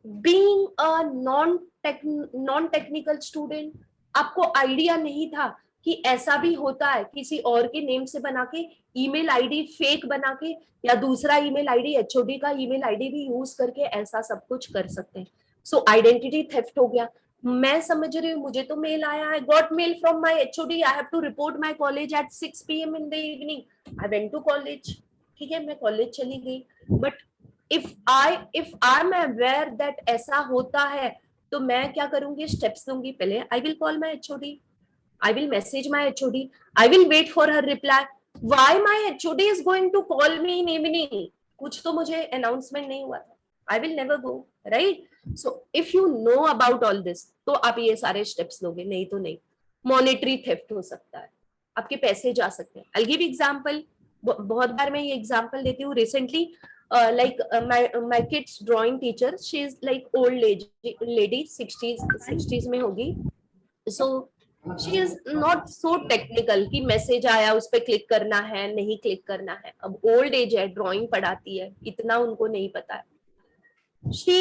Being a non technical student, आपको आइडिया नहीं था कि ऐसा भी होता है. किसी और के नेम से बना के ईमेल आईडी फेक बना के, या दूसरा ईमेल आईडी एचओडी का ईमेल आईडी भी यूज करके ऐसा सब कुछ कर सकते हैं. सो आइडेंटिटी थेफ्ट हो गया. मैं समझ रही हूँ, मुझे तो मेल आया है, got mail from my HOD, I have to report my college at 6 PM in the evening. I went to college. ठीक है, मैं कॉलेज चली गई. But if I am aware that ऐसा होता है, तो मैं क्या करूंगी? स्टेप्स दूंगी. पहले I will call my HOD, I will message my HOD. I will wait for her reply. Why my HOD is going to call me in evening? कुछ तो मुझे announcement नहीं हुआ था. I will never go, right? So if you know about all this, तो आप ये सारे steps लोगे, नहीं तो नहीं. Monetary theft हो सकता है, आपके पैसे जा सकते हैं. I'll give example. बहुत बार मैं ये example देती हूँ. Recently, like my kid's drawing teacher, she is like old lady, 60s में होगी. So she is not so technical कि मैसेज आया उस पर क्लिक करना है, नहीं क्लिक करना है. अब ओल्ड एज है, ड्राइंग पढ़ाती है, इतना उनको नहीं पता है. she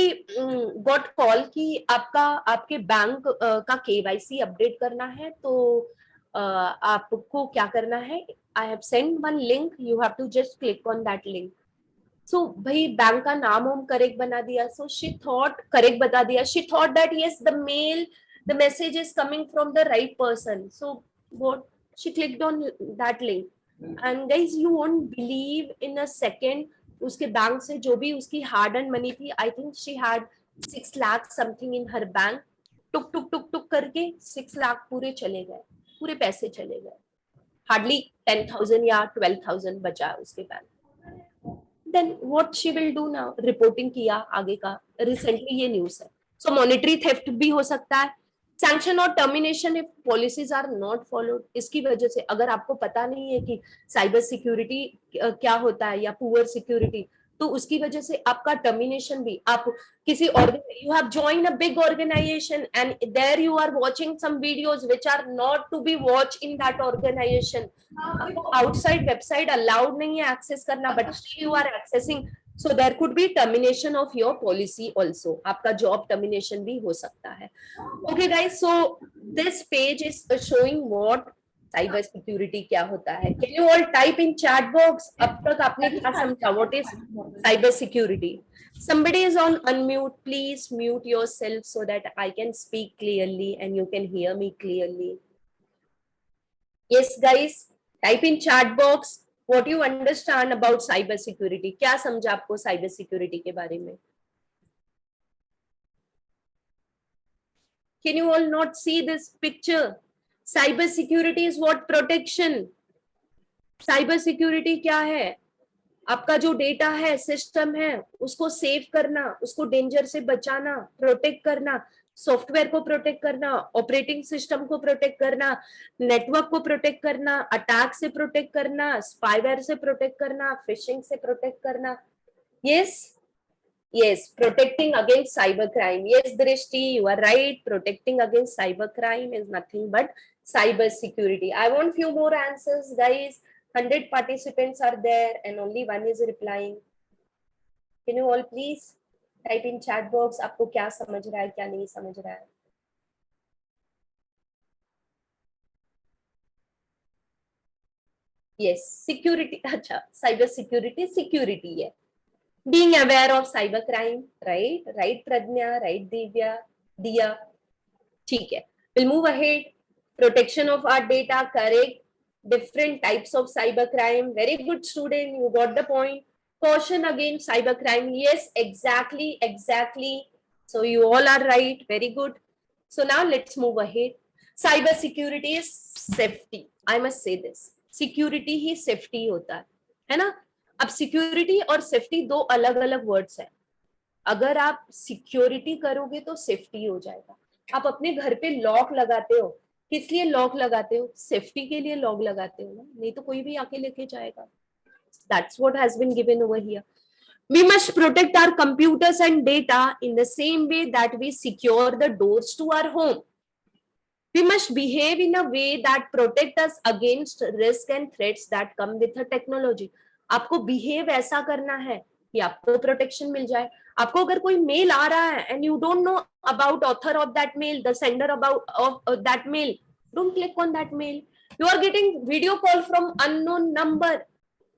got कॉल कि आपके बैंक का KYC अपडेट करना है, तो आपको क्या करना है? I have send one link, you have to just click on that link. So भाई बैंक का नाम हम करेक्ट बना दिया. सो शी थॉट, करेक्ट बता दिया. She thought that yes the message is coming from the right person. So what, she clicked on that link, and guys you won't believe, in a second उसके bank से जो भी उसकी hard earned money थी, I think she had 6 lakh something in her bank, टुक टुक टुक टुक करके 6 लाख पूरे चले गए, पूरे पैसे चले गए. हार्डली 10,000 या 12,000 बचा उसके bank. Then what she will do now? Reporting किया आगे का. रिसेंटली ये न्यूज है. सो मॉनेटरी थेफ्ट भी हो सकता है. सैंक्शन और termination if policies are not followed. इसकी वजह से, अगर आपको पता नहीं है कि साइबर सिक्योरिटी क्या होता है या पुअर सिक्योरिटी, तो उसकी वजह से आपका टर्मिनेशन भी, आप किसी you have join a big organisation and there you are watching some videos which are not to be watch in that organisation, आपको आउटसाइड वेबसाइट अलाउड नहीं है एक्सेस करना, but still you are accessing, so there could be termination of your policy also, आपका job termination भी हो सकता है. Okay guys, so this page is showing what cyber security क्या होता है. Can you all type in chat box, अब तक आपने क्या समझा what is cyber security? somebody is on unmute, please mute yourself so that I can speak clearly and you can hear me clearly. Yes guys, type in chat box what you understand about cyber security. क्या समझा आपको cyber security के बारे में? Can you all not see this picture? Cyber security is what? Protection. Cyber security क्या है? आपका जो डेटा है, सिस्टम है, उसको सेव करना, उसको डेंजर से बचाना, प्रोटेक्ट करना, सॉफ्टवेयर को प्रोटेक्ट करना, ऑपरेटिंग सिस्टम को प्रोटेक्ट करना, नेटवर्क को प्रोटेक्ट करना, अटैक से प्रोटेक्ट करना, स्पाईवेयर से प्रोटेक्ट करना, फिशिंग से प्रोटेक्ट करना. Yes, yes, protecting against cyber crime. Yes, Drishti, you are right. Protecting against cyber crime is nothing but cyber security. I want few more answers, guys. 100 participants are there and only one is replying. Can you all please type in chat box आपको क्या समझ रहा है, क्या नहीं समझ रहा है? Yes, security. अच्छा, cyber security security है. Being aware of cyber crime, right? Right, Pradnya, right, Divya, Diya. ठीक है. We'll move ahead. Protection of our data, correct. Different types of cyber crime. Very good, student. You got the point. Caution against cyber crime. Yes, exactly, exactly. So you all are right. Very good. So now let's move ahead. Cyber security is safety. I must say this. Security he safety होता है ना? अब security और safety दो अलग अलग words हैं. अगर आप सिक्योरिटी करोगे तो सेफ्टी हो जाएगा. आप अपने घर पे लॉक लगाते हो, किस लिए लॉक लगाते हो? सेफ्टी के लिए लॉक लगाते हो ना, नहीं तो कोई भी आके लेके जाएगा. That's what has been given over here. We must protect our computers and data in the same way that we secure the doors to our home. We must behave in a way that protect us against risk and threats that come with the technology. आपको behave ऐसा करना है कि आपको protection मिल जाए. आपको अगर कोई मेल आ रहा है and you don't know about author of that mail, the sender about of that mail, don't click on that mail. You are getting video call from unknown number.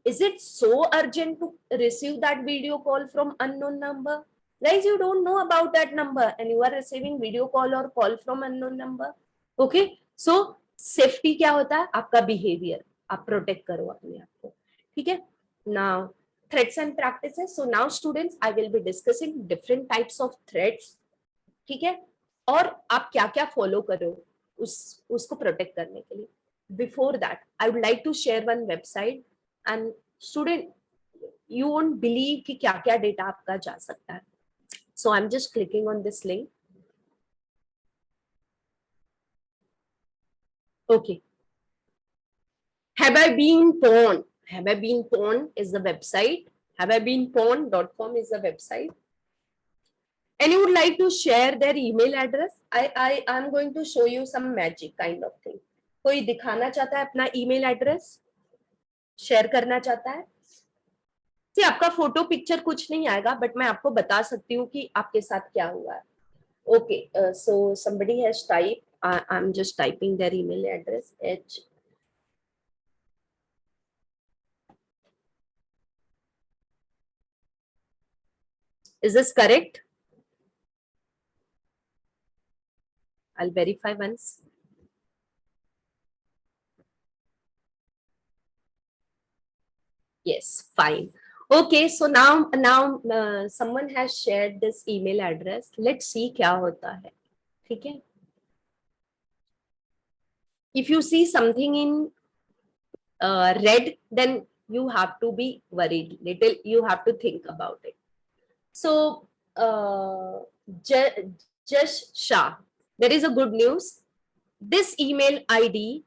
Is it so urgent to receive that video call from unknown number? Guys, you don't know about that number and you are receiving video call or call from unknown number. Okay, so safety क्या होता है? आपका behavior. आप protect करो अपने आप को. ठीक है? Now, threats and practices. So now students, I will be discussing different types of threats. ठीक है? और आप क्या क्या follow करो उसको protect करने के लिए. Before that, I would like to share one website and student, you won't believe कि क्या क्या data आपका जा सकता है. So I'm just clicking on this link. Okay. Have I been pawned? Have I been pawned is the website. Have I been pawned.com is the website. And you would like to share their email address? I'm going to show you some magic kind of thing. कोई दिखाना चाहता है अपना email address? Share करना चाहता है? See, आपका photo picture कुछ नहीं आएगा, बट मैं आपको बता सकती हूँ कि आपके साथ क्या हुआ है. Okay, so somebody has typed. I'm just typing their email address. Is this correct? I'll verify once. Yes, fine. Okay, so now someone has shared this email address. Let's see क्या होता है. ठीक है? If you see something in red, then you have to be worried. Little, you have to think about it. So, Just Shah, there is a good news. This email ID,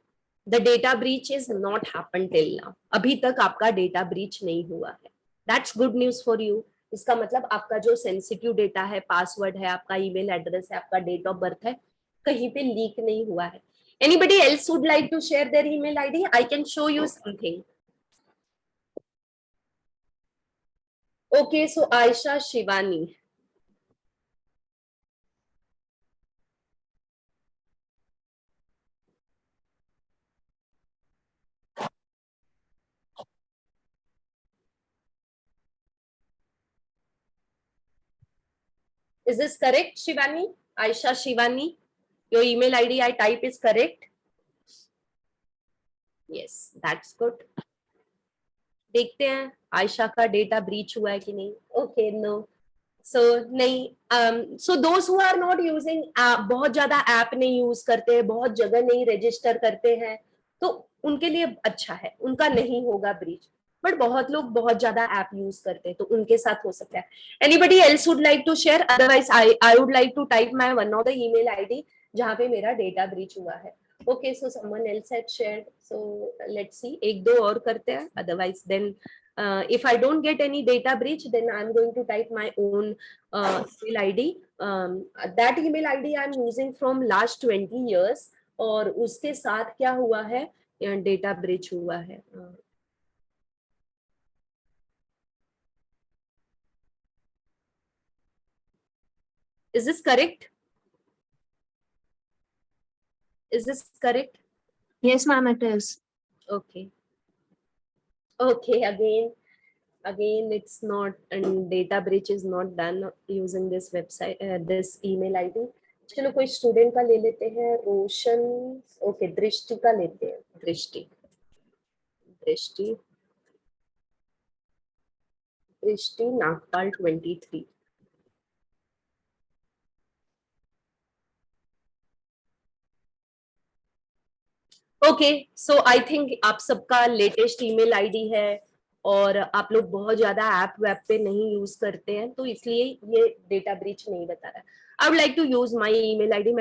the data breach is not happened till now. अभी तक आपका data breach नहीं हुआ है. That's good news for you. इसका मतलब आपका जो सेंसिटिव डेटा है, पासवर्ड है, आपका ईमेल एड्रेस है, आपका डेट ऑफ बर्थ है, कहीं पे लीक नहीं हुआ है। Anybody else would like to share their email ID? I can show you something. Okay, so Aisha Shivani. Is this correct, Shivani? Aisha Shivani, your email ID I type is correct? Yes, that's good. देखते हैं आयशा का data breach हुआ है कि नहीं। Okay, no. So नहीं, so those who are not using, बहुत ज्यादा ऐप नहीं यूज करते हैं, बहुत जगह नहीं रजिस्टर करते हैं, तो उनके लिए अच्छा है, उनका नहीं होगा ब्रीच। बट बहुत लोग बहुत ज्यादा ऐप यूज करते हैं, तो उनके साथ हो सकता है। Anybody else would like to share? Otherwise I would like to type my one of the email ID जहां पे मेरा डेटा ब्रीच हुआ है। Okay, so someone else had shared, so let's see, एक दो और करते हैं, otherwise then if I don't get any data breach, then I'm going to type my own email ID. That email ID I'm using from last 20 years, और उसके साथ क्या हुआ है, डेटा ब्रीच हुआ है। Is this correct? Is this correct? Yes, ma'am, it is. Okay. Okay, again it's not, and data breach is not done using this website, this email ID. चलो कोई स्टूडेंट का ले लेते हैं, रोशन। ओके, दृष्टि का लेते हैं, दृष्टि दृष्टि दृष्टि Nagpal 23। Okay, so I think आप सबका लेटेस्ट ईमेल आईडी है, और आप लोग बहुत ज्यादा ऐप वेब पे नहीं यूज करते हैं, तो इसलिए ये डेटा ब्रीच नहीं बता रहा है। I would like to use my email ID.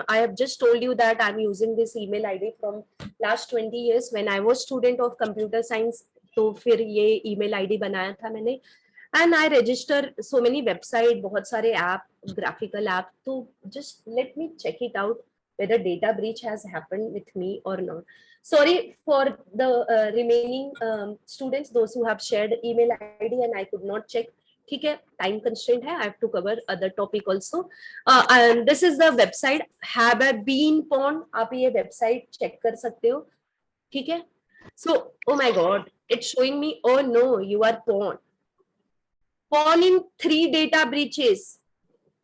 I have just told you that I'm using this email ID from last 20 years when I was student of computer science. तो फिर ये email ID बनाया था मैंने, and I register so many website, बहुत सारे app, graphical app. तो just let me check it out whether data breach has happened with me or not. Sorry for the remaining students, those who have shared email ID and I could not check. ठीक है, time constraint है, I have to cover other topic also. And this is the website have I been pwned, आप ये website check कर सकते हो। ठीक है, so oh my god, it's showing me, oh no you are pwned in 3 data breaches.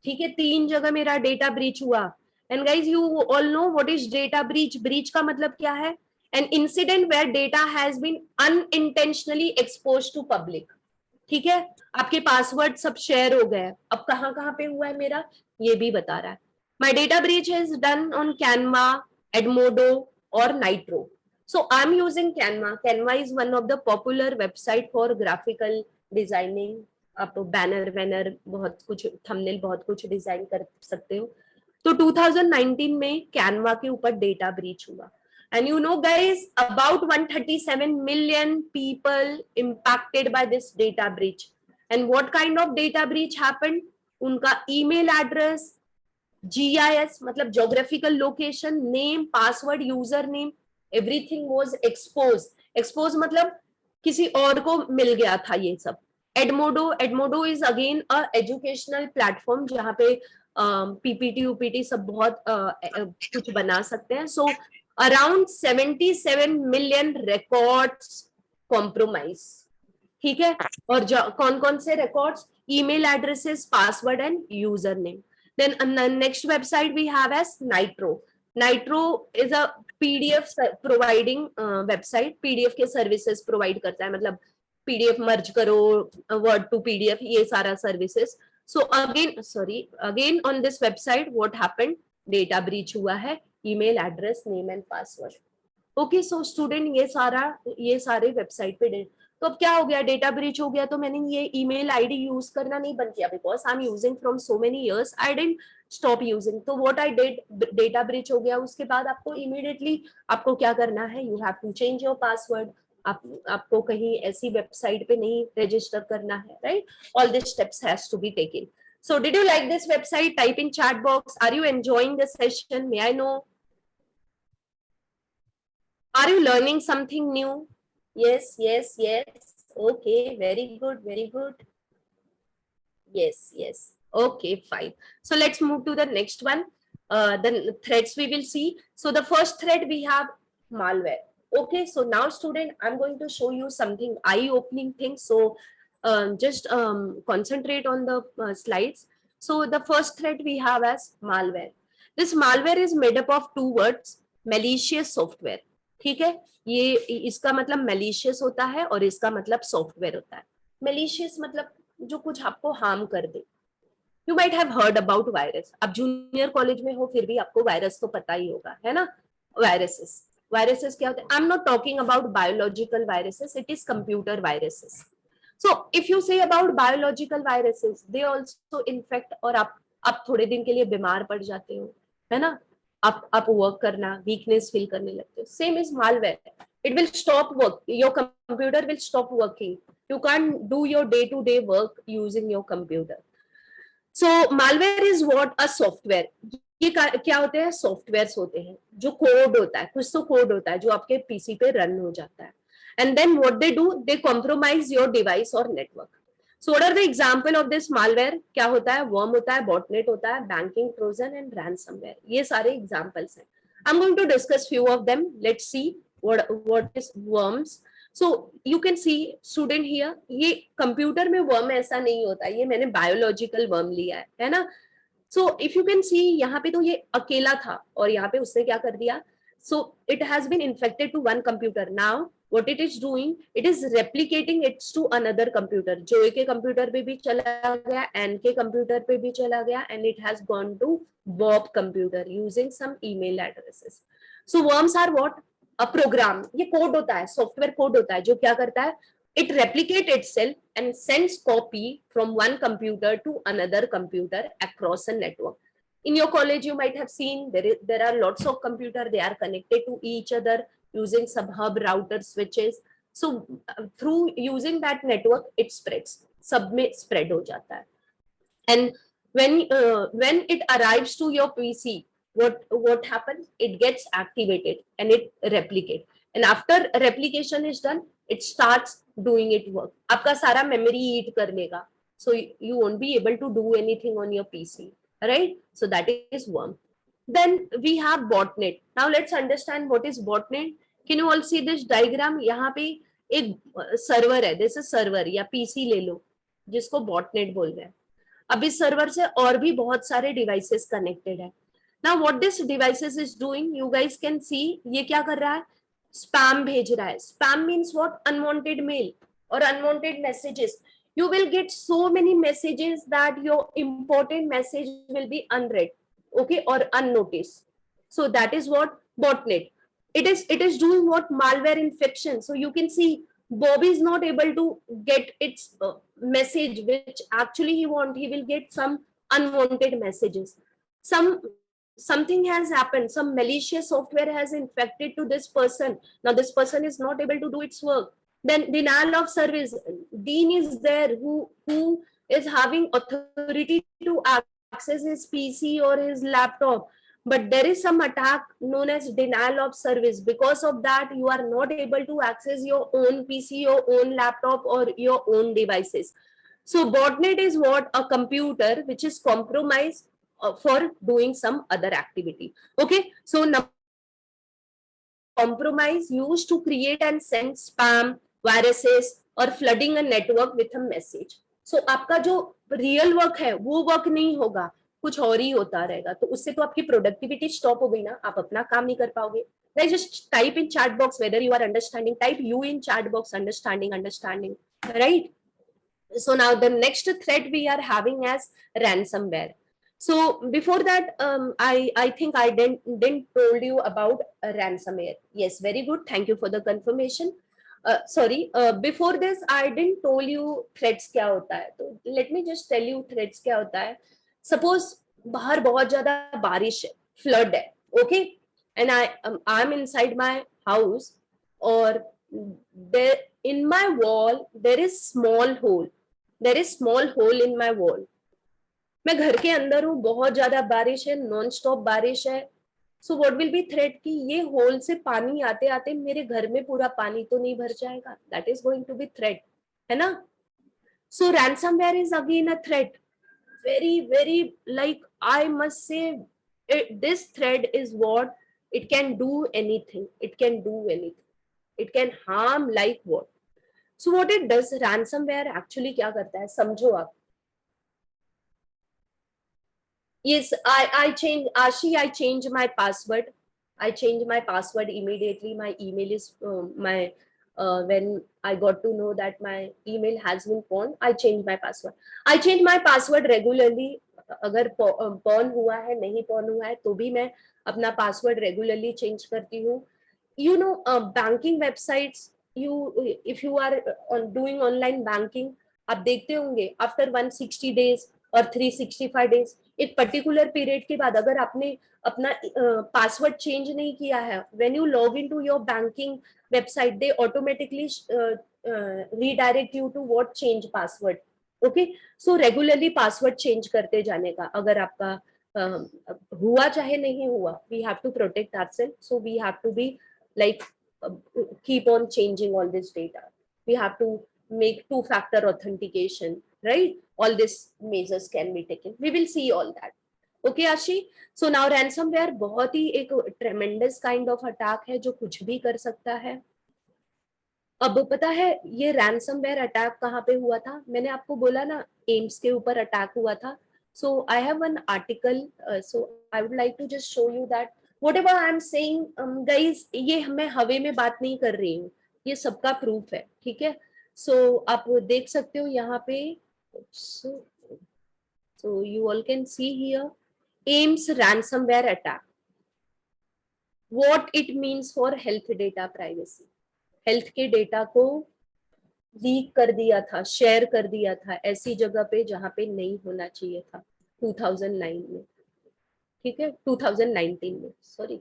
ठीक है, 3 जगह मेरा डेटा ब्रीच हुआ। And guys you all know what is data breach. Breach का मतलब क्या है? An incident where data has been unintentionally exposed to public. ठीक है, आपके पासवर्ड सब शेयर हो गए। अब कहाँ कहाँ पे हुआ है मेरा, ये भी बता रहा है। My data breach is done on Canva, Edmodo और Nitro. So I am using Canva. Canva is one of the popular website for graphical designing. आप बैनर वैनर, बहुत कुछ, थंबनेल, बहुत कुछ डिजाइन कर सकते हो। तो 2019 में कैनवा के ऊपर डेटा ब्रीच हुआ। And you know, guys, about 137 million people impacted by this data breach. And what kind of data breach happened? उनका email address, GIS मतलब geographical location, name, password, username, everything was exposed. Exposed मतलब किसी और को मिल गया था ये सब। Edmodo is again a educational platform जहाँ पे PPT, UPT सब बहुत कुछ बना सकते हैं। So around 77 million records compromise. ठीक है, और कौन कौन से records? Email addresses, password and user name. Then next website we have as Nitro. Nitro is a PDF providing website, PDF के सर्विसेज प्रोवाइड करता है, मतलब पीडीएफ मर्ज करो, वर्ड टू पीडीएफ, ये सारा services. So again on this website what happened, data breach हुआ है, email address, name and password. Okay, so student ये सारे वेबसाइट पे तो अब क्या हो गया, डेटा ब्रीच हो गया, तो मैंने ये ईमेल आईडी यूज करना नहीं बंद किया, because I am using from so many years, I didn't stop using. तो what I did, data breach हो गया, उसके बाद आपको इमीडिएटली आपको क्या करना है, you have to change your password. आपको कहीं ऐसी वेबसाइट पे नहीं रजिस्टर करना है, right? All this steps has to be taken. So did you like this website? Type in chat box. Are you enjoying the session? May I know? Are you learning something new? Yes, yes, yes. Okay, very good, very good. Yes, yes. Okay, fine. So let's move to the next one. The threats we will see. So the first threat we have malware. Okay, so now student, I'm going to show you something eye-opening thing. So just concentrate on the slides. So the first threat we have as malware. This malware is made up of two words, malicious software. ठीक है, ये इसका मतलब malicious होता है और इसका मतलब software होता है. Malicious मतलब जो कुछ आपको हार्म कर दे. You might have heard about virus. अब जूनियर कॉलेज में हो फिर भी आपको वायरस तो पता ही होगा, है ना? वायरसेस, वायरसेस क्या होते हैं? I am not talking about biological viruses, it is computer viruses. So if you say about biological viruses, they also infect, और आप थोड़े दिन के लिए बीमार पड़ जाते हो, है ना? आप वर्क करना, वीकनेस फील करने लगते हो. Same is malware. It will stop work. Your computer will stop working. You can't do your day-to-day work using your computer. So malware is what? A software. ये क्या होते हैं? सॉफ्टवेयर्स होते हैं जो कोड होता है, कुछ तो कोड होता है जो आपके पीसी पे रन हो जाता है. And then what they do, they compromise your device और network. So what are the example of this malware? क्या होता है? वर्म होता है, बॉटनेट होता है, बैंकिंग ट्रोजन एंड रैनसमवेयर. ये सारे एग्जांपल्स हैं. I am going to discuss few of them. Let's see what is worms. So you can see student here, ये कंप्यूटर में वर्म ऐसा नहीं होता, ये मैंने बायोलॉजिकल वर्म लिया है ना? सो इफ यू कैन सी, यहाँ पे तो ये अकेला था और यहाँ पे उसने क्या कर दिया? So it has been infected to one computer. Now what it is doing, it is replicating it to another computer. जोए के कंप्यूटर पे भी चला गया, एन के कंप्यूटर पे भी चला गया, and it has gone to Bob computer using some email addresses. So worms are what? A program. ये कोड होता है, सॉफ्टवेयर कोड होता है जो क्या करता है? It replicate itself and sends copy from one computer to another computer across a network. In your college, you might have seen there are lots of computers. They are connected to each other using some hub, router, switches. So through using that network, it spreads. सब में spread हो जाता है. And when it arrives to your PC, what happens? It gets activated and it replicates. And after replication is done, it starts doing its work. आपका सारा memory eat कर लेगा. So you won't be able to do anything on your PC, right? So that is worm. Then we have botnet. Now let's understand what is botnet. Can you all see this diagram? यहाँ पे एक server है. This is server या PC ले लो, जिसको botnet बोल रहे हैं. अब इस सर्वर से और भी बहुत सारे डिवाइसेस कनेक्टेड है. Now what this devices is doing, you guys can see, ये क्या कर रहा है? स्पैम भेज रहा है. Spam means what? Unwanted mail और unwanted messages. You will get so many messages that your important message will be unread, okay, or unnoticed. So that is what botnet. It is doing what? Malware infection. So you can see Bobby is not able to get its message which actually he want. He will get some unwanted messages. Something has happened. Some malicious software has infected to this person. Now this person is not able to do its work. Then denial of service. Dean is there who is having authority to access his PC or his laptop, but there is some attack known as denial of service. Because of that, you are not able to access your own PC, your own laptop, or your own devices. So botnet is what? A computer which is compromised for doing some other activity. Okay, so now compromise used to create and send spam, viruses, or flooding a network with a message. So आपका जो real work है वो work नहीं होगा, कुछ और ही होता रहेगा. तो उससे तो आपकी प्रोडक्टिविटी स्टॉप हो गई ना, आप अपना काम नहीं कर पाओगे. Like just type in chat box whether you are understanding. Type you in chat box, understanding, right? So now the next threat we are having as ransomware. So before that, I think I didn't told you about ransomware. Yes, very good. Thank you for the confirmation. Sorry, before this I didn't told you threats क्या होता है. तो let me just tell you threats क्या होता है. Suppose बाहर बहुत ज्यादा बारिश है, flood है, okay, and I'm inside my house, और there in my wall there is small hole, there is small hole in my wall. मैं घर के अंदर हूँ, बहुत ज्यादा बारिश है, नॉन स्टॉप बारिश है. सो व्हाट विल बी थ्रेट कि ये होल से पानी आते आते मेरे घर में पूरा पानी तो नहीं भर जाएगा. That is going to be threat, है ना. सो ransomware is again a threat. Very like I must say this threat is what it can do anything. It can do anything. It can harm like what. So what it does, ransomware actually क्या करता है समझो आप. Yes, I change Ashi. I change my password. I change my password immediately. My email is when I got to know that my email has been pawned, I change my password. I change my password regularly. अगर pawn हुआ है नहीं pawn हुआ है तो भी मैं अपना password regularly change करती हूँ. You know, banking websites. If you are doing online banking, आप देखते होंगे after 160 days और 365 days, एक पर्टिकुलर पीरियड के बाद अगर आपने अपना पासवर्ड चेंज नहीं किया है, when you log in to your banking website they automatically redirect you to what change password. Okay, so regularly password change करते जाने का. अगर आपका हुआ चाहे नहीं हुआ, we have to protect ourself, so we have to be like keep on changing all this data. We have to make two-factor authentication, right? All these measures can be taken. We will see all that. Okay, Ashi. So now ransomware बहुत ही एक tremendous kind of attack है जो कुछ भी कर सकता है. अब पता है ये ransomware attack कहाँ पे हुआ था? मैंने आपको बोला ना एम्स के ऊपर attack हुआ था. So I have one article. So I would like to just show you that whatever I am saying, guys, ये मैं हवे में बात नहीं कर रही हूँ, ये सबका प्रूफ है, ठीक है. So आप देख सकते हो यहाँ पे. So you all can see here AIMS ransomware attack. What it means for health data privacy. Health के डेटा को लीक कर दिया था, शेयर कर दिया था ऐसी जगह पे जहां पे नहीं होना चाहिए था 2009 में, ठीक है, 2019 में, sorry.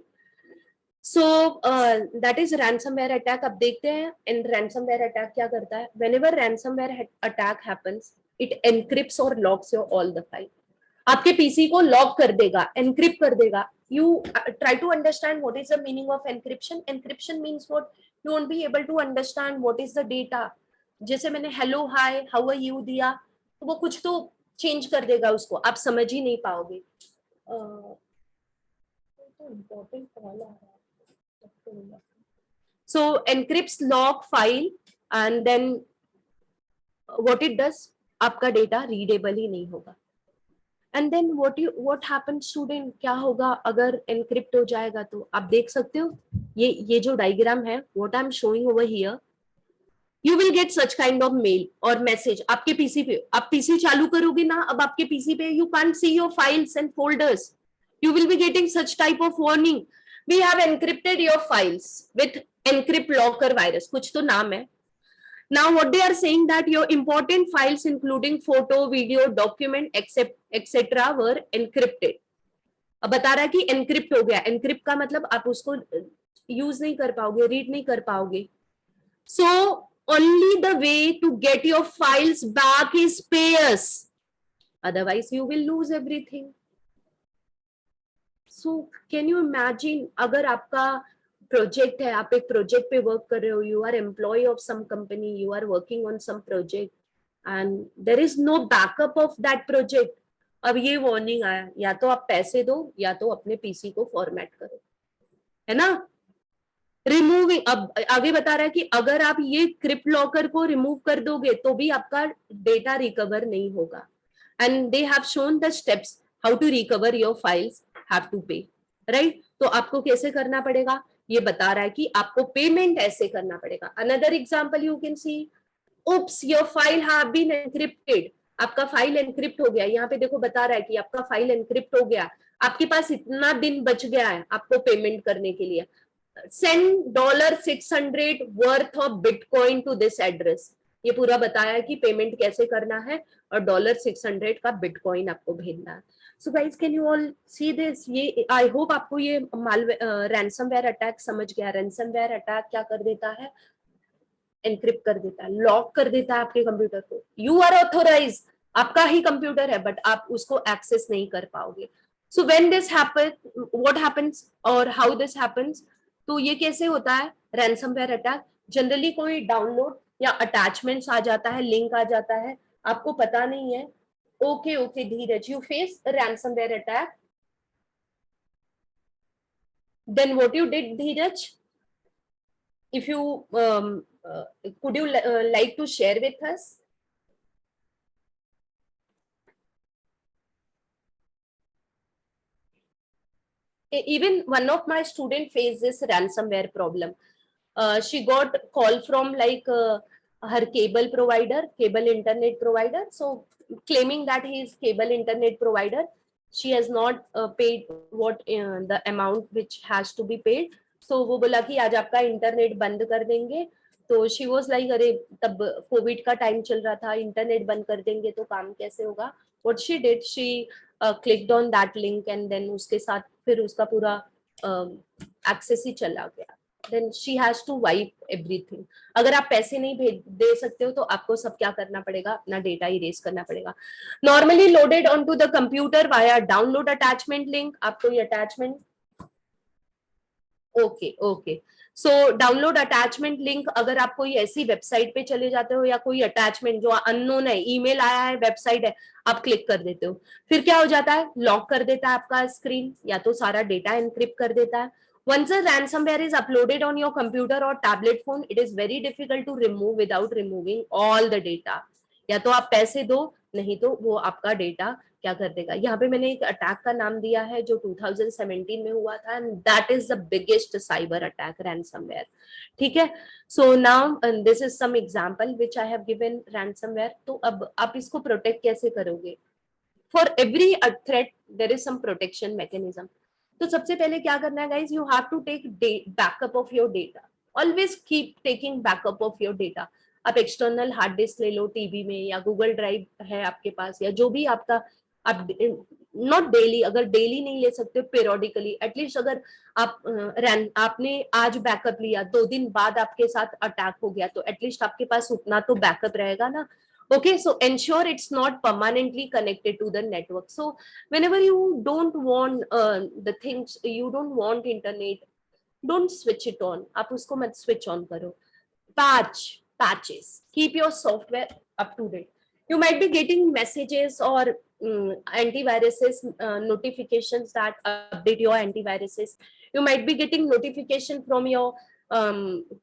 So that is ransomware attack. अब देखते हैं इन रैंसमवेयर अटैक क्या करता है. Whenever ransomware attack happens, it encrypts और locks your all the file. आपके पीसी को लॉक कर देगा, एनक्रिप्ट कर देगा. You try to understand what is the meaning of encryption. Encryption means what, you won't be able to understand what is the data. जैसे मैंने hello hi how are you दिया तो वो कुछ तो चेंज कर देगा उसको, आप समझ ही नहीं पाओगे. important call आ रहा है. So encrypts log file and then what it does, आपका डेटा रीडेबल ही नहीं होगा. And then what happens student, क्या होगा अगर encrypt हो जाएगा तो आप देख सकते हो ये जो डायग्राम है, what I'm showing over here, you will get such kind of mail और मैसेज आपके पीसी पे. आप पीसी चालू करोगे ना, अब आपके पीसी पे you can't see your files and folders. You will be getting such type of warning. We have encrypted your files with encrypt locker virus. कुछ तो नाम है. Now what they are saying that your important files including photo, video, document, etc. were encrypted. अब बता रहा है कि encrypt हो गया. encrypt का मतलब आप उसको use नहीं कर पाओगे, read नहीं कर पाओगे. So only the way to get your files back is pay us. Otherwise you will lose everything. So can you imagine अगर आपका प्रोजेक्ट है, आप एक प्रोजेक्ट पे वर्क कर रहे हो, you are employ of some company, you are working on some project and there is no backup of that project. अब ये वार्निंग आया, या तो आप पैसे दो या तो अपने पीसी को फॉर्मेट करो, है ना. रिमूविंग, अब आगे बता रहा है कि अगर आप ये क्रिप्ट लॉकर को रिमूव कर दोगे तो भी आपका डेटा रिकवर नहीं होगा. And they have shown the steps how to recover your files, have to pay, right. तो आपको कैसे करना पड़ेगा ये बता रहा है कि आपको पेमेंट ऐसे करना पड़ेगा. Another example you can C, oops your file have been encrypted. आपका फाइल एनक्रिप्ट हो गया. यहाँ पे देखो बता रहा है कि आपका फाइल एनक्रिप्ट हो गया, आपके पास इतना दिन बच गया है आपको पेमेंट करने के लिए. send $600 worth of bitcoin to this address. ये पूरा बताया कि पेमेंट कैसे करना है और $600 का बिटकॉइन आपको भेजना है. So guys, can you all see this? ये I hope आपको ये रैंसमवेयर अटैक समझ गया. रैंसमवेयर अटैक क्या कर देता है, एनक्रिप्ट कर देता है, लॉक कर देता है आपके कंप्यूटर को. यू आर ऑथोराइज, आपका ही कंप्यूटर है, बट आप उसको एक्सेस नहीं कर पाओगे. So when this happen, what happens और हाउ दिस हैपेंस, तो ये कैसे होता है रैंसमवेयर अटैक. जनरली कोई डाउनलोड या अटैचमेंट्स आ जाता है, लिंक आ जाता है, आपको पता नहीं है. Okay okay Dheeraj, you face ransomware attack. Then what you did, Dheeraj? If you could you like to share with us? Even one of my student faced this ransomware problem. She got call from like her cable provider, cable internet provider. So claiming that he is cable internet provider, she has not paid what the amount which has to be paid. So वो बोला कि आज आपका internet बंद कर देंगे. तो she was like अरे तब कोविड का टाइम चल रहा था, इंटरनेट बंद कर देंगे तो काम कैसे होगा. What she did, she clicked on that link and then उसके साथ फिर उसका पूरा एक्सेस ही चला गया. Then she has to wipe everything. अगर आप पैसे नहीं भेज दे सकते हो तो आपको सब क्या करना पड़ेगा, अपना डेटा इरेज करना पड़ेगा. Normally loaded on to the computer via download attachment link. आपको ये attachment okay okay. So download attachment link, अगर आप कोई ऐसी वेबसाइट पे चले जाते हो या कोई अटैचमेंट जो अननोन है, ईमेल आया है, वेबसाइट है, आप क्लिक कर देते हो, फिर क्या हो जाता है, लॉक कर देता है आपका स्क्रीन या तो सारा डेटा एनक्रिप्ट कर देता है. Once a ransomware is uploaded on your computer or tablet phone, it is very difficult to remove without removing all the data. या तो आप पैसे दो, नहीं तो वो आपका डेटा क्या कर देगा. यहाँ पे मैंने एक अटैक का नाम दिया है जो 2017 में हुआ था, and that is the biggest cyber attack, ransomware. ठीक है. So now this is some example which I have given ransomware. तो अब आप इसको प्रोटेक्ट कैसे करोगे. For every threat there is some protection mechanism. तो सबसे पहले क्या करना है guys, you have to take backup of your data. Always keep taking backup of your data. आप एक्सटर्नल हार्ड डिस्क ले लो टीवी में, या गूगल ड्राइव है आपके पास, या जो भी आपका, आप नॉट डेली, अगर डेली नहीं ले सकते पेरियोडिकली, एटलीस्ट अगर आप आपने आज बैकअप लिया, 2 दिन बाद आपके साथ अटैक हो गया, तो एटलीस्ट आपके पास उतना तो बैकअप रहेगा ना. Okay, so ensure it's not permanently connected to the network. So whenever you don't want the things, you don't want internet, don't switch it on. आप उसको मत switch on करो. Patches, keep your software up to date. You might be getting messages or antiviruses notifications that update your antiviruses. You might be getting notification from your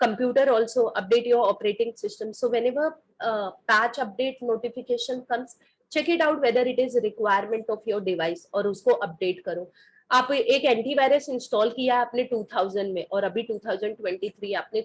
computer also, update your operating system. So whenever patch update notification comes, check it out whether it is a requirement of your device और उसको update करो. आप एक antivirus install किया आपने 2000 में और अभी 2023 आपने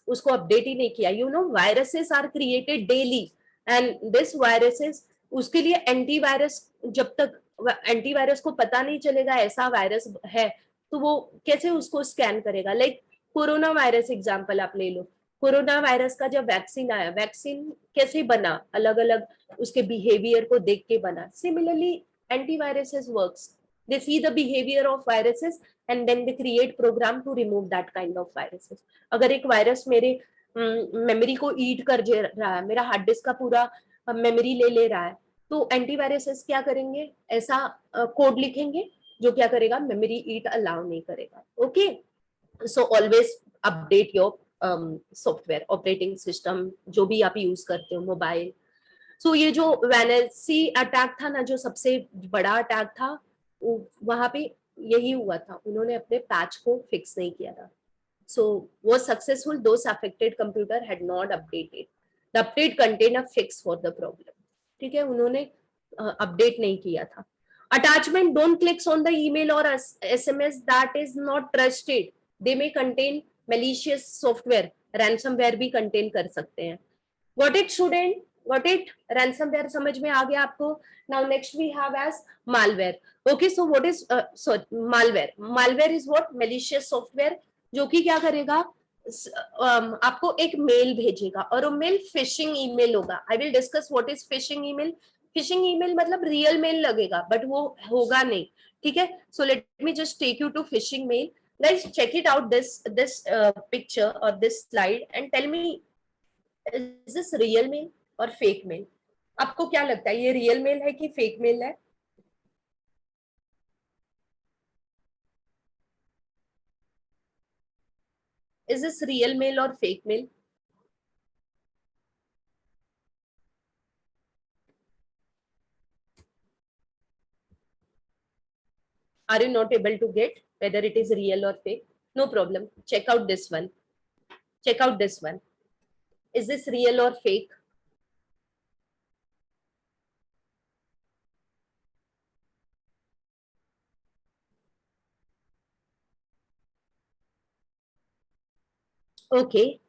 उसको अपडेट ही नहीं किया. You know viruses are created daily and this viruses, उसके लिए एंटीवायरस, जब तक एंटीवायरस को पता नहीं चलेगा ऐसा वायरस है तो वो कैसे उसको स्कैन करेगा. लाइक कोरोना वायरस एग्जांपल आप ले लो. कोरोना वायरस का जब वैक्सीन आया, वैक्सीन कैसे बना, अलग अलग उसके बिहेवियर को देख के बना. Similarly antiviruses works, they see the behavior of viruses and then they create program to remove that kind of viruses. अगर एक वायरस मेरे मेमोरी को ईट कर रहा है, मेरा हार्ड डिस्क का पूरा मेमोरी ले रहा है, तो एंटीवायरसेस क्या करेंगे, ऐसा कोड लिखेंगे जो क्या करेगा, मेमोरी ईट अलाउ नहीं करेगा. Okay. So always update your software, operating system जो भी आप यूज करते हो, मोबाइल. सो ये जो वैनेसी अटैक था ना, जो सबसे बड़ा अटैक था, वहां पे यही हुआ था, उन्होंने अपने पैच को फिक्स नहीं किया था. सो वो successful, those affected computer had not updated. The update contain a fix for the problem. ठीक है, उन्होंने अपडेट नहीं किया था. Attachment, don't clicks on the email और SMS that is not trusted. They may contain malicious software. Ransomware भी contain कर सकते हैं. Got it, student? Got it? Ransomware समझ में आ गया आपको. Now next we have as malware. Okay, so what is malware? Malware is what? Malicious software जो कि क्या करेगा, आपको एक मेल भेजेगा और वो मेल फिशिंग ईमेल होगा. I will discuss what is phishing email. Phishing email मतलब रियल मेल लगेगा बट वो होगा नहीं. ठीक है. So let me just take you to phishing mail. Guys, check it out, this picture or this slide and tell me is this real mail और fake mail? आपको क्या लगता है, ये रियल मेल है कि फेक मेल है? Is this real mail और fake mail? Are you not able to get whether it is real or fake? No problem. Check out this one. Check out this one. Is this real or fake? Okay.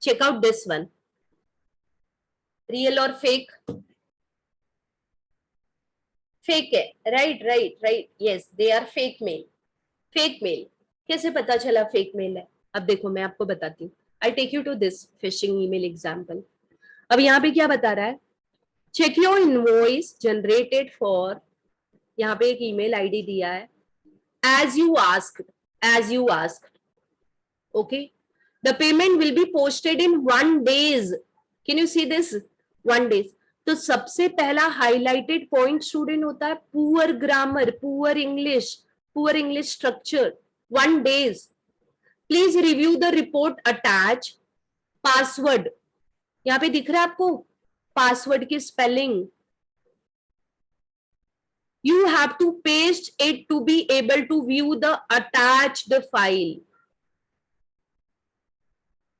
Check out this one. Real or fake? Fake है. Right. Yes, they are fake mail. Fake mail. कैसे पता चला fake mail है? अब देखो मैं आपको बताती हूँ. I take you to this phishing email example. अब यहाँ पे क्या बता रहा है? Check your invoice generated for, यहाँ पे एक email ID दिया है. As you asked. Okay. The payment will be posted in 1 days. Can you see this? 1 days. तो सबसे पहला हाईलाइटेड पॉइंट स्टूडेंट होता है poor grammar, poor English structure. 1 days. Please review the report attach. Password यहाँ पे दिख रहा है आपको, पासवर्ड की spelling. You have to paste it to be able to view the attached file.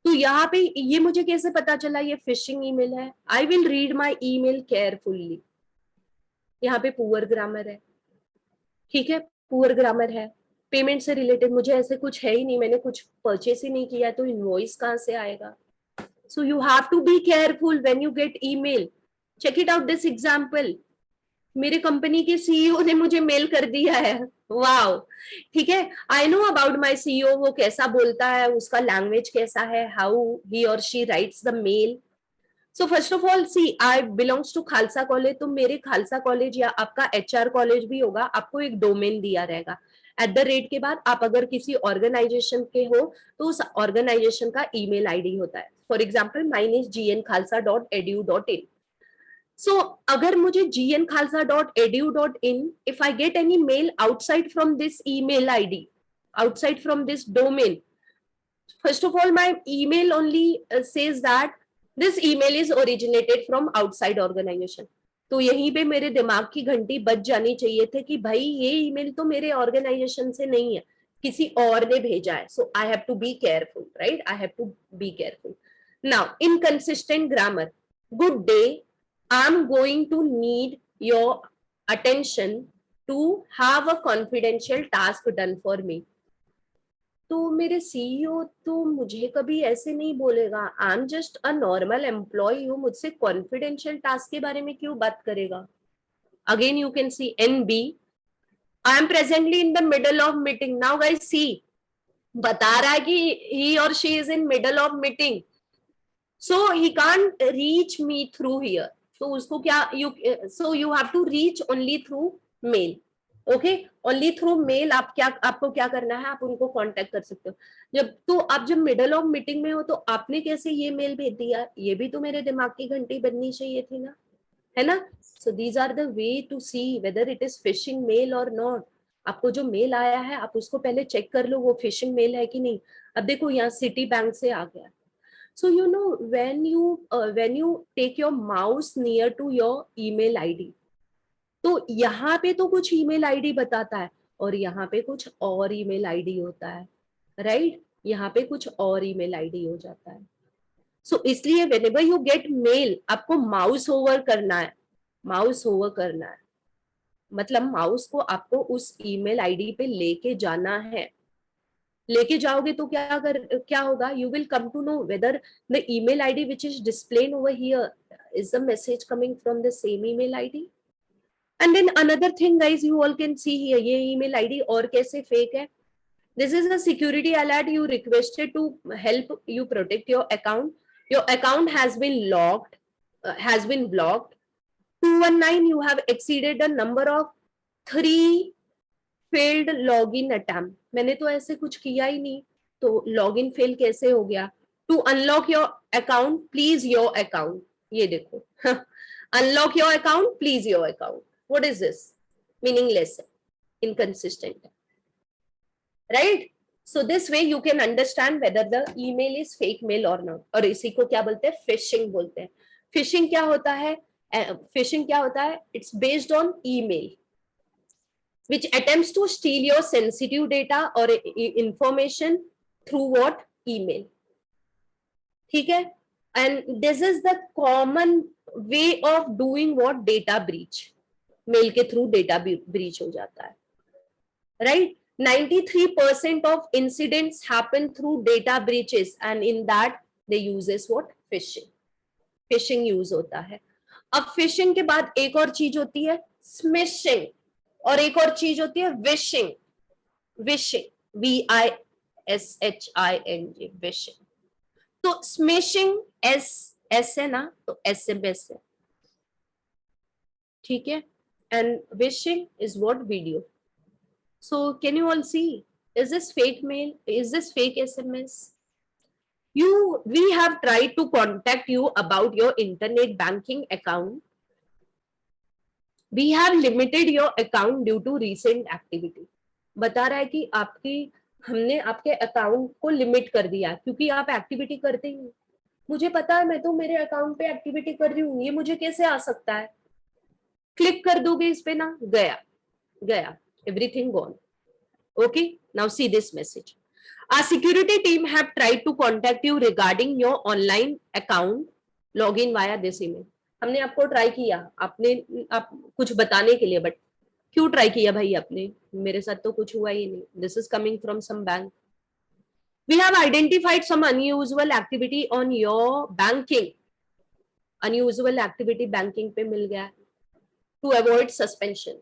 तो यहाँ पे ये मुझे कैसे पता चला ये फिशिंग ईमेल है? I will read my email carefully. यहाँ पे पुअर ग्रामर है, ठीक है, पुअर ग्रामर है. पेमेंट से रिलेटेड मुझे ऐसे कुछ है ही नहीं, मैंने कुछ परचेस ही नहीं किया, तो इनवॉइस कहाँ से आएगा? So you have to be careful when you get email. Check it out this example. मेरे कंपनी के सीईओ ने मुझे मेल कर दिया है. वाओ, ठीक है. I know about my CEO, वो कैसा बोलता है, उसका लैंग्वेज कैसा है, हाउ ही और she writes the mail. So first of all see, I belongs to Khalsa college. तो मेरे खालसा कॉलेज या आपका एचआर कॉलेज भी होगा, आपको एक डोमेन दिया रहेगा. @ के बाद आप अगर किसी ऑर्गेनाइजेशन के हो तो उस ऑर्गेनाइजेशन का ईमेल आईडी होता है. For example mine is gnkhalsa.edu.in. So, अगर मुझे gnkhalsa.edu.in, if I get any mail outside from this email ID, outside from this domain, first of all, my email only says that this email is originated from outside organization. तो यहीं पे मेरे दिमाग की घंटी बज जानी चाहिए थे कि भाई ये ईमेल तो मेरे ऑर्गेनाइजेशन से नहीं है, किसी और ने भेजा है. So I have to be careful, right? I have to be careful. Now, inconsistent grammar. Good day, I'm going to need your attention to have a confidential task done for me. तो मेरे CEO तो मुझे कभी ऐसे नहीं बोलेगा. I am just a normal employ हूँ, मुझसे कॉन्फिडेंशियल टास्क के बारे में क्यों बात करेगा? Again you can see NB. I am presently in the middle of meeting. Now guys see, बता रहा है कि ही और she is in middle of meeting, so he can't reach me through here. तो उसको क्या, so you have to reach only through mail. Okay, only through mail. आपको क्या करना है, आप उनको कांटेक्ट कर सकते हो. जब मिडल ऑफ मीटिंग में हो तो आपने कैसे ये मेल भेज दिया, ये भी तो मेरे दिमाग की घंटी बजनी चाहिए थी ना, है ना? So these are the way to see whether it is phishing mail और नॉट. आपको जो मेल आया है आप उसको पहले चेक कर लो वो फिशिंग मेल है कि नहीं. अब देखो यहाँ सिटी बैंक से आ गया. So you know when you take your mouse near to your email ID, तो यहाँ पे तो कुछ email ID बताता है और यहाँ पे कुछ और email ID होता है, right? यहाँ पे कुछ और email ID हो जाता है. So इसलिए whenever you get mail, आपको mouse over करना है. मतलब माउस को आपको उस email ID पे लेके जाना है. लेके जाओगे तो क्या होगा? You will come to know whether the email ID which is displayed over here is the message coming from the same email ID. And then another thing guys, you all can see here, ये email ID और कैसे fake है. This is a security alert. You requested to help you protect your account. Your account has been blocked. 219, you have exceeded the number of 3 failed login attempt. मैंने तो ऐसे कुछ किया ही नहीं, तो लॉगिन फेल कैसे हो गया? To unlock your account, please your account. ये देखो unlock your account, please your account. What is this? Meaningless, inconsistent, right? So this way you can understand whether the email is fake mail or not. और इसी को क्या बोलते हैं? Phishing बोलते हैं. Phishing क्या होता है? Phishing क्या होता है? It's based on email, which attempts to steal your sensitive data or information through what? Email. ठीक है? And this is the common way of doing what? Data breach. Mail के through data breach हो जाता है, right? 93% of incidents happen through data breaches, and in that they uses what? Phishing. Phishing use होता है. अब phishing के बाद एक और चीज होती है smishing, और एक और चीज होती है wishing. Wishing, WISHING, wishing. तो smishing S है ना, तो SMS है, ठीक है, and wishing is what? Video. So can you all see? Is this fake mail? Is this fake SMS? We have tried to contact you about your internet banking account. We have limited your account due to recent activity. बता रहा है कि हमने आपके account को limit कर दिया क्योंकि आप एक्टिविटी करते ही नहीं. मुझे पता है, मैं तो मेरे अकाउंट पे एक्टिविटी कर रही हूँ, ये मुझे कैसे आ सकता है? क्लिक कर दोगे इस पे ना, गया, everything gone. Okay, now see this message. Our security team have tried to contact you regarding your online account. Log in via this email. हमने आपको ट्राई किया, आप कुछ बताने के लिए, बट क्यों ट्राई किया भाई आपने? मेरे साथ तो कुछ हुआ ही नहीं. This is coming from some bank. We have identified some unusual activity on your banking. Unusual activity banking पे मिल गया है. To avoid suspension.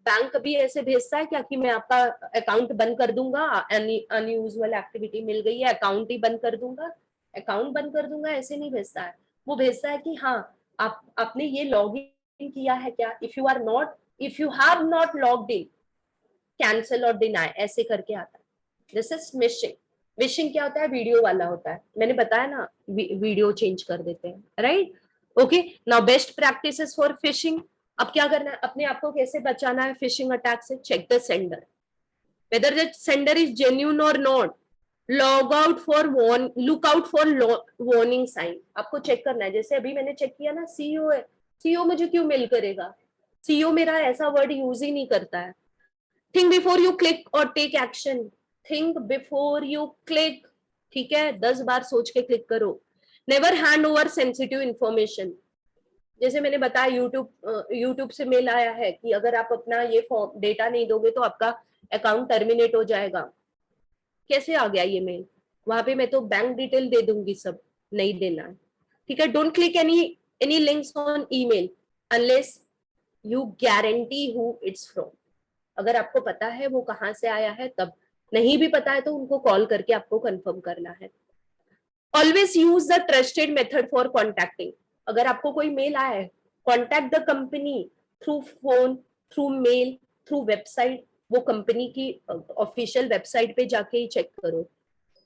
बैंक कभी ऐसे भेजता है क्या कि मैं आपका अकाउंट बंद कर दूंगा, अनयूजुअल एक्टिविटी मिल गई है, अकाउंट ही बंद कर दूंगा, अकाउंट बंद कर दूंगा, ऐसे नहीं भेजता है. वो भेजता है कि हाँ आपने ये लॉग इन किया है क्या, if you have not logged in, cancel और डिनाई, ऐसे करके आता है. This is smishing. विशिंग क्या होता है? वीडियो वाला होता है, मैंने बताया ना, वीडियो चेंज कर देते हैं, right? Okay, now best practices for fishing. अब क्या करना है? अपने आप को कैसे बचाना है फिशिंग अटैक से? Check the sender, whether the sender is genuine और not. Look out for warning sign. आपको चेक करना है. जैसे अभी मैंने चेक किया ना, सीईओ है, सीईओ मुझे क्यों मेल करेगा? सीईओ मेरा ऐसा वर्ड यूज ही नहीं करता है. थिंक बिफोर यू क्लिक और take action. Think before you click, ठीक है? 10 बार सोच के क्लिक करो. Never hand over sensitive information. जैसे मैंने बताया, यूट्यूब से मेल आया है कि अगर आप अपना ये डेटा नहीं दोगे तो आपका अकाउंट टर्मिनेट हो जाएगा. कैसे आ गया ये मेल? वहां पे मैं तो बैंक डिटेल दे दूंगी, सब नहीं देना है, ठीक है? Don't click any links on email unless you guarantee who it's from. अगर आपको पता है वो कहाँ से आया है तब. नहीं भी पता है तो उनको कॉल करके आपको कंफर्म करना है. Always use the trusted method for contacting. अगर आपको कोई मेल आया है, contact the company through phone, through mail, through website. वो कंपनी की ऑफिशियल वेबसाइट पे जाके ही चेक करो.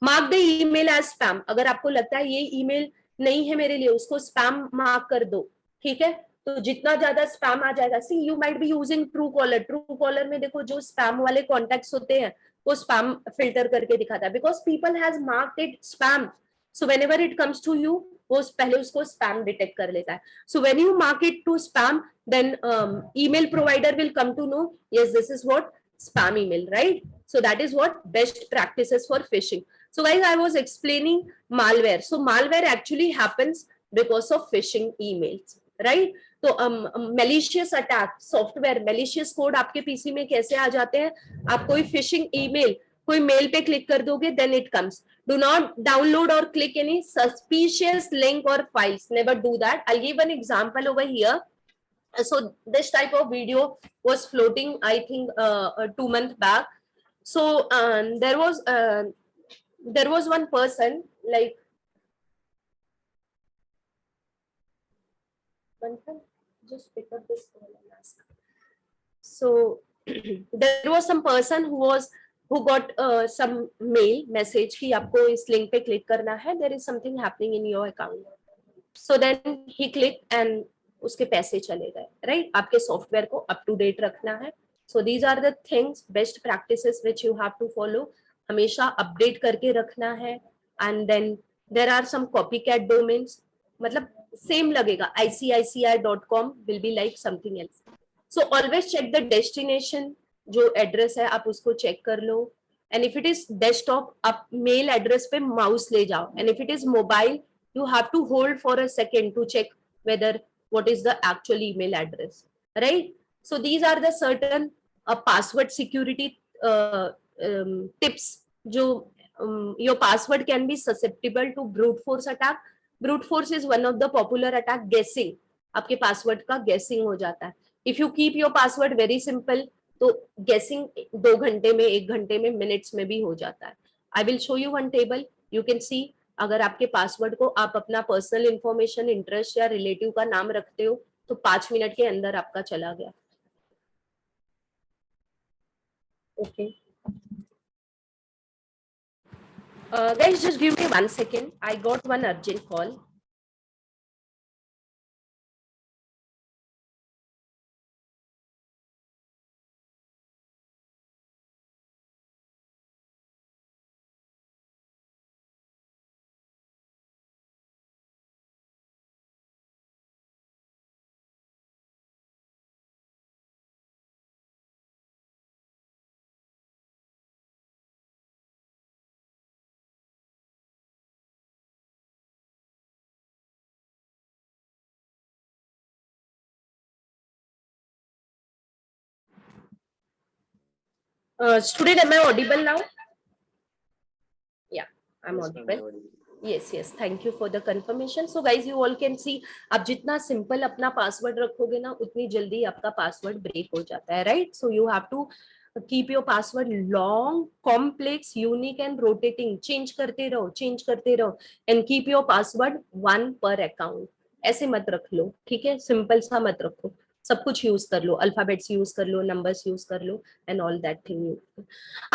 Mark the email as spam. अगर आपको लगता है ये ईमेल नहीं है मेरे लिए, उसको स्पैम मार्क कर दो, ठीक है? तो जितना ज्यादा स्पैम आ जाएगा. See you might be using Truecaller. Truecaller में देखो जो स्पैम वाले कॉन्टैक्ट्स होते हैं वो स्पैम फिल्टर करके दिखाता है, because people has marked it spam. So whenever it comes to you, वो पहले उसको स्पैम डिटेक्ट कर लेता है. So when you mark it to spam, then email provider will come to know, yes, this is what spam email, right? So that is what best practices for phishing. So guys, I was explaining malware. So malware actually happens because of phishing emails, right? तो malicious attack, software malicious code आपके PC में कैसे आ जाते हैं? आप कोई phishing email, कोई mail पे क्लिक कर दोगे, then it comes. Do not download or click any suspicious link or files. Never do that. I'll give an example over here. So this type of video was floating, I think 2 months back. So there was one person, like, just pick up this call and ask. So there was some person who was who got some mail message कि आपको इस link पे click करना है, there is something happening in your account. So then he clicked and उसके पैसे चले गए, right? आपके सॉफ्टवेयर को अप टू डेट रखना है. So these are the things, best practices which you have to follow. हमेशा अपडेट करके रखना है. And then there are some copycat domains, मतलब सेम लगेगा. ICICI.com will be like something else. So always check the destination, जो address है आप उसको चेक कर लो. And if it is desktop, आप मेल एड्रेस पे माउस ले जाओ. And if it is mobile, you have to hold for a second to check whether what is the actual email address, right? So these are the certain password security tips. जो your password can be susceptible to brute force attack. Brute force is one of the popular attack. Guessing, आपके password का guessing हो जाता है. If you keep your password very simple, तो guessing 2 घंटे में, 1 घंटे में, मिनट्स में भी हो जाता है. I will show you one table. You can see, अगर आपके पासवर्ड को आप अपना पर्सनल इंफॉर्मेशन, इंटरेस्ट या रिलेटिव का नाम रखते हो तो 5 मिनट के अंदर आपका चला गया. Okay guys, just give me 1 second. I got one urgent call. Student, am I audible now? Yeah, I'm audible. Yes, yes, thank you for the confirmation. So guys, you all can see, आप जितना simple अपना password रखोगे ना, उतनी जल्दी आपका password break हो जाता है, right? So you have to keep your password long, complex, unique and rotating. change करते रहो and keep your password 1 per account. ऐसे मत रख लो, ठीक है? सिंपल सा मत रखो, सब कुछ यूज कर लो, अल्फाबेट्स यूज कर लो, नंबर्स यूज कर लो and all that thing.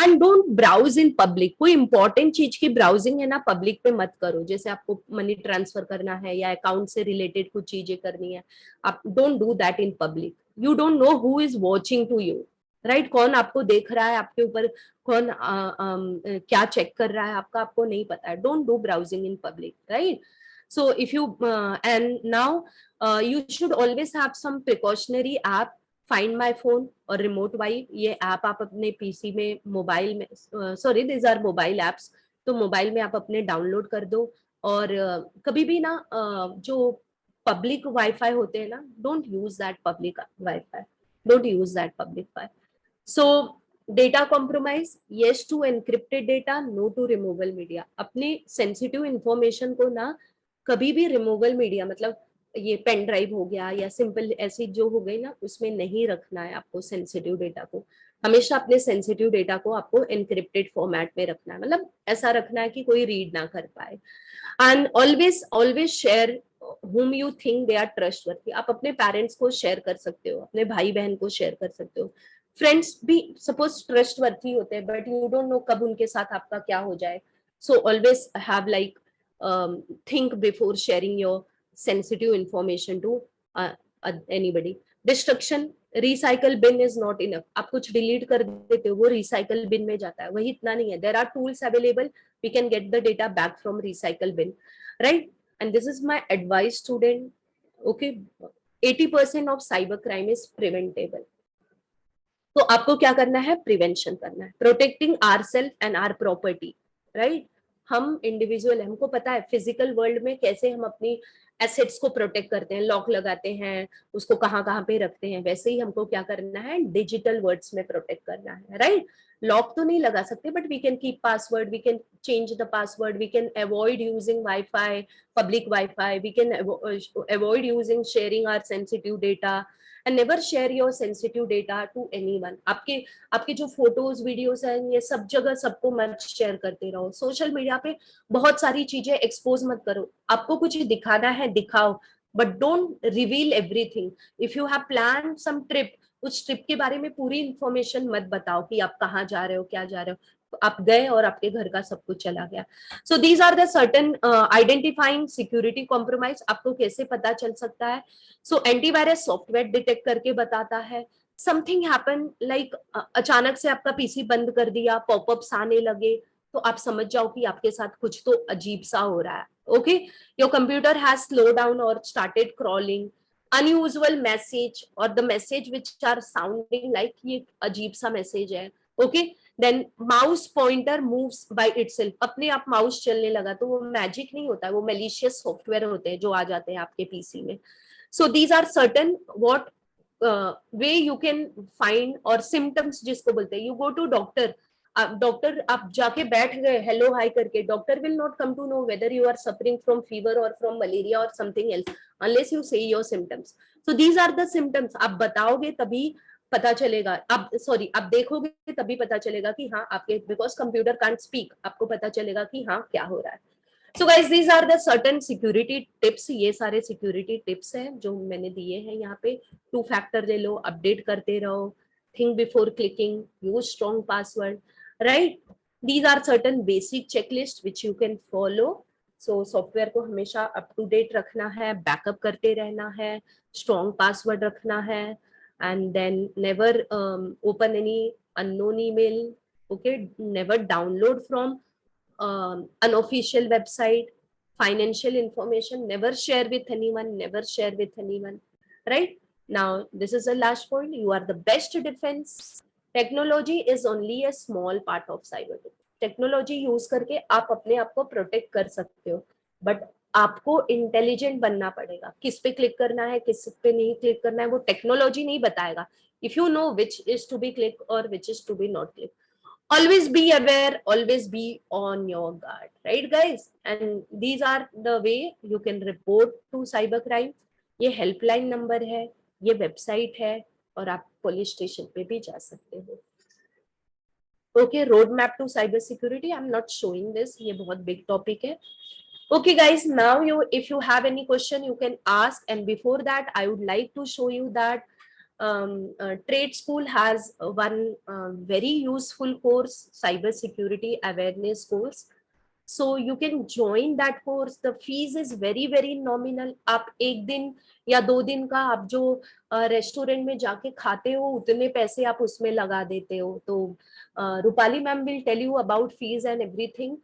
And don't browse in public. कोई इंपॉर्टेंट चीज की ब्राउजिंग है ना, पब्लिक पे मत करो. जैसे आपको मनी ट्रांसफर करना है या अकाउंट से रिलेटेड कुछ चीजें करनी है, आप don't do that in public. You don't know who is watching to you, right? कौन आपको देख रहा है, आपके ऊपर कौन क्या चेक कर रहा है आपका, आपको नहीं पता है. Don't do browsing in public, right? So if you and now you should always have some precautionary app. Find my phone और रिमोट वाइप, ये ऐप आप अपने पीसी में, मोबाइल में, sorry this are mobile apps, तो mobile में आप अपने डाउनलोड कर दो. और कभी भी ना जो पब्लिक वाईफाई होते हैं ना, don't use that public wifi, don't use that public wi. So data compromise, yes to encrypted data, no to removal media. अपने सेंसिटिव इंफॉर्मेशन को ना कभी भी रिमूवल मीडिया, मतलब ये पेन ड्राइव हो गया या सिंपल ऐसी जो हो गई ना, उसमें नहीं रखना है आपको. सेंसिटिव डेटा को हमेशा, अपने सेंसिटिव डेटा को आपको एनक्रिप्टेड फॉर्मेट में रखना है, मतलब ऐसा रखना है कि कोई रीड ना कर पाए. And always share whom you think they are trustworthy. आप अपने पेरेंट्स को शेयर कर सकते हो, अपने भाई बहन को शेयर कर सकते हो. फ्रेंड्स भी सपोज ट्रस्टवर्थी होते हैं, बट यू डोंट नो कब उनके साथ आपका क्या हो जाए. So always have like think before sharing your sensitive information to anybody. Destruction, recycle bin is not enough. आप कुछ delete कर देते हो, वो recycle bin में जाता है, वही इतना नहीं है. There are tools available, we can get the data back from recycle bin, right? And this is my advice, student. Okay, 80% of cyber crime is preventable. तो आपको क्या करना है? प्रिवेंशन करना है. Protecting our self and our property, right? हम individual है, हमको पता है फिजिकल वर्ल्ड में कैसे हम अपनी एसेट्स को प्रोटेक्ट करते हैं, लॉक लगाते हैं, उसको कहाँ कहाँ पे रखते हैं. वैसे ही हमको क्या करना है? डिजिटल वर्ड्स में प्रोटेक्ट करना है, राइट? लॉक तो नहीं लगा सकते, but we can keep password, we can change the password, we can avoid using wifi, public wifi, we can avoid using sharing our sensitive data. And never share your sensitive data to anyone. आपके जो photos videos हैं, ये सब जगह सबको मत share करते रहो. सोशल मीडिया पे बहुत सारी चीजें एक्सपोज मत करो. आपको कुछ दिखाना है दिखाओ, but don't reveal everything. If you have planned some trip, उस ट्रिप के बारे में पूरी इंफॉर्मेशन मत बताओ कि आप कहाँ जा रहे हो, क्या जा रहे हो, तो आप गए और आपके घर का सब कुछ चला गया. So these are the certain identifying security compromise. आपको कैसे पता चल सकता है? सो एंटीवायरस सॉफ्टवेयर डिटेक्ट करके बताता है. समथिंग हैपन लाइक अचानक से आपका पीसी बंद कर दिया, पॉपअप्स आने लगे, तो आप समझ जाओ कि आपके साथ कुछ तो अजीब सा हो रहा है. Okay, your computer has slow down और started crawling, unusual message or the message which are sounding like ये अजीब सा मैसेज है. Okay, then mouse pointer moves by itself. अपने आप माउस चलने लगा, तो वो मैजिक नहीं होता है, वो मेलिशियस सॉफ्टवेयर होते हैं जो आ जाते हैं आपके पीसी में. So these are certain what way you can find. और सिम्टम्स जिसको बोलते हैं, you go to doctor. Doctor आप जाके बैठ गए हेलो हाई करके, doctor will not come to know whether you are suffering from fever और फ्रॉम मलेरिया और something else unless you say your symptoms. So these are the symptoms. आप बताओगे तभी पता चलेगा. आप सॉरी, आप देखोगे तभी पता चलेगा कि हाँ आपके, बिकॉज कंप्यूटर कांट स्पीक, आपको पता चलेगा कि हाँ क्या हो रहा है. So guys, these are the certain security tips. ये सारे सिक्योरिटी टिप्स हैं जो मैंने दिए हैं यहाँ पे. 2 फैक्टर ले लो, अपडेट करते रहो, think before clicking, use strong password, right. These are certain basic checklist which you can follow. So software को हमेशा अप टू डेट रखना है, बैकअप करते रहना है, स्ट्रॉन्ग पासवर्ड रखना है, and then never open any unknown email. Okay, never download from unofficial website. Financial information never share with anyone, never share with anyone, right. Now this is the last point. You are the best defense. Technology is only a small part of cyber. Technology use करके आप अपने आप को protect कर सकते हो, but आपको intelligent बनना पड़ेगा. किस पे क्लिक करना है, किस पे नहीं क्लिक करना है, वो टेक्नोलॉजी नहीं बताएगा. If you know which is to be click और which is to be not click, always be aware, always be on your guard, right guys. And these are the way you can report to cybercrime. ये helpline number है, ये website है, और आप police station पे भी जा सकते हो. Okay, road map to cyber security, I am not showing this, ये बहुत बिग टॉपिक है. Okay guys, now if you have any question you can ask, and before that I would like to show you that Trade School has one very useful course, cyber security awareness course. So you can join that course. The fees is very very nominal. आप एक दिन या 2 दिन का आप जो restaurant में जाके खाते हो उतने पैसे आप उसमें लगा देते हो. तो Rupali ma'am will tell you about fees and everything.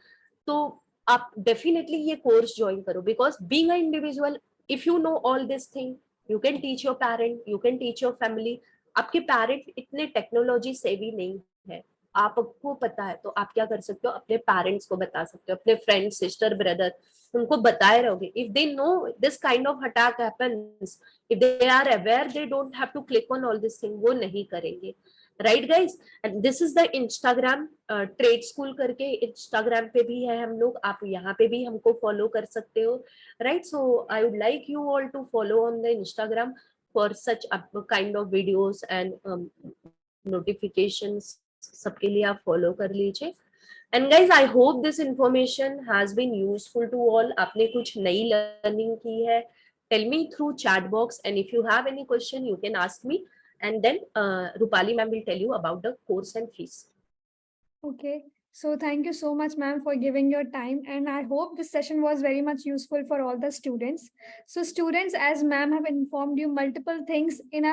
तो आप डेफिनेटली ये कोर्स ज्वाइन करो, because being a individual, if you know all this thing, you can teach your parent, you can teach your family. आपके parent इतने technology savvy नहीं है, आपको पता है, तो आप क्या कर सकते हो, अपने पेरेंट्स को बता सकते हो, अपने फ्रेंड, सिस्टर, ब्रदर, उनको बताए रहोगे. If they know this kind of attack happens, if they are aware, they don't have to click on all this thing, वो नहीं करेंगे. Right guys, and this is the Instagram, trade school करके Instagram पे भी है हम लोग, आप यहाँ पे भी हमको फॉलो कर सकते हो. Right, so I would like you all to follow on the Instagram for such kind of videos and notifications. सबके लिए आप फॉलो कर लीजिए. And guys, I hope this information has been useful to all. आपने कुछ नई learning की है. Tell me through chat box, and if you have any question you can ask me, and then Rupali ma'am will tell you about the course and fees. Okay, so thank you so much, ma'am, for giving your time, and I hope this session was very much useful for all the students. So students, as ma'am have informed you multiple things in a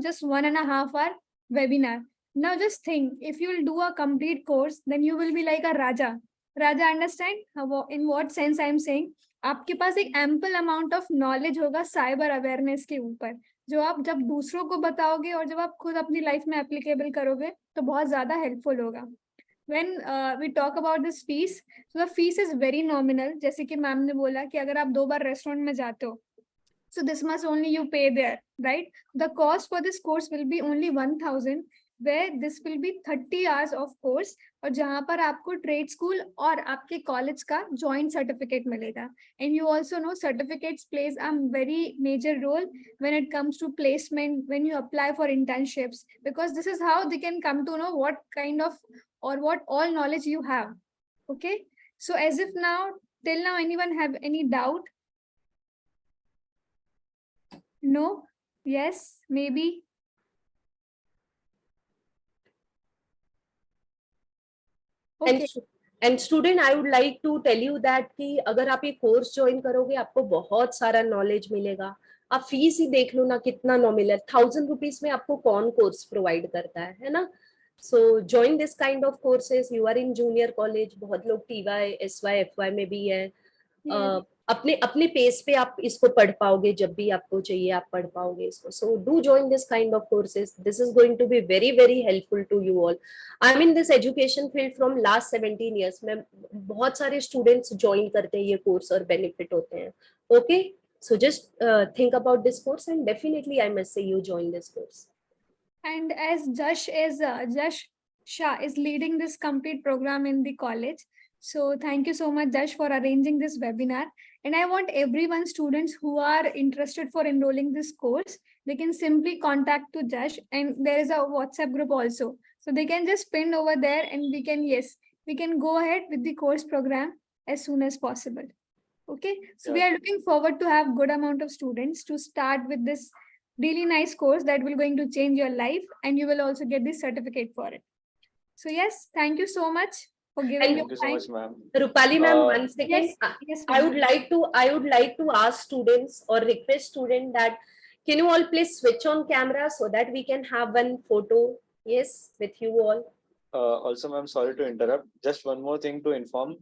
just 1.5 hour webinar. Now just think, if you will do a complete course, then you will be like a raja. Understand in what sense I am saying? आपके पास एक ample amount of knowledge होगा cyber awareness के ऊपर, जो आप जब दूसरों को बताओगे और जब आप खुद अपनी लाइफ में एप्लीकेबल करोगे तो बहुत ज्यादा हेल्पफुल होगा. When we talk about this fees, so the fees is very nominal. जैसे कि मैम ने बोला कि अगर आप 2 बार रेस्टोरेंट में जाते हो, so this much only you pay there, right? The cost for this course will be only 1,000, where this will be 30 hours of course, और जहाँ पर आपको ट्रेड स्कूल और आपके कॉलेज का जॉइंट सर्टिफिकेट मिलेगा. And you also know certificates plays a very major role when it comes to placement, when you apply for internships, because this is how they can come to know what kind of or what all knowledge you have. Okay, so as if now, till now, anyone have any doubt? No? Yes? Maybe? Okay. And student I would like to tell you that कि अगर आप ये course join करोगे आपको बहुत सारा knowledge मिलेगा. आप फीस ही देख लो ना कितना नॉमिनल, 1000 रुपीज में आपको कौन कोर्स प्रोवाइड करता है ना. So join this kind of courses. You are in junior college, बहुत लोग TY SY FY में भी है. Yes. अपने अपने पेस पे आप इसको पढ़ पाओगे, जब भी आपको चाहिए आप पढ़ पाओगे इसको. So do join this kind of courses. This is going to be very very helpful to you all. I mean this education field from last 17 years में बहुत सारे स्टूडेंट्स ज्वाइन करते हैं ये कोर्स और बेनिफिट होते हैं. Okay, so just think about this course and definitely I must say you join this course. And as Jash Shah is leading this complete program in the college. So thank you so much, Jash, for arranging this webinar. And I want everyone, students who are interested for enrolling this course, they can simply contact to Jash, and there is a WhatsApp group also. So they can just pin over there and we can go ahead with the course program as soon as possible. Okay, so we Yeah. are looking forward to have good amount of students to start with this really nice course that will going to change your life, and you will also get the certificate for it. So yes, thank you so much for giving And your Thank you so time. much, ma'am. Rupali ma'am, one second. Yes, yes, I ma'am. would like to ask students or request student that can you all please switch on camera so that we can have one photo, yes, with you all. Also, ma'am, sorry to interrupt. Just one more thing to inform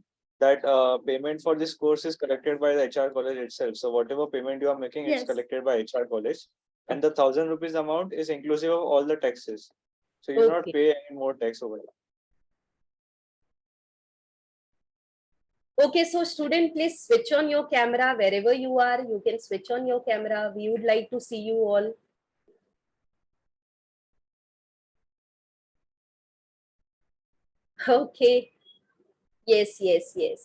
that payment for this course is collected by the HR college itself. So whatever payment you are making, it's Yes. collected by HR college. And the 1000 rupees amount is inclusive of all the taxes. So you do not Okay. pay any more tax over it. Okay, so student, please switch on your camera wherever you are. You can switch on your camera. We would like to see you all. Okay. Yes, yes, yes.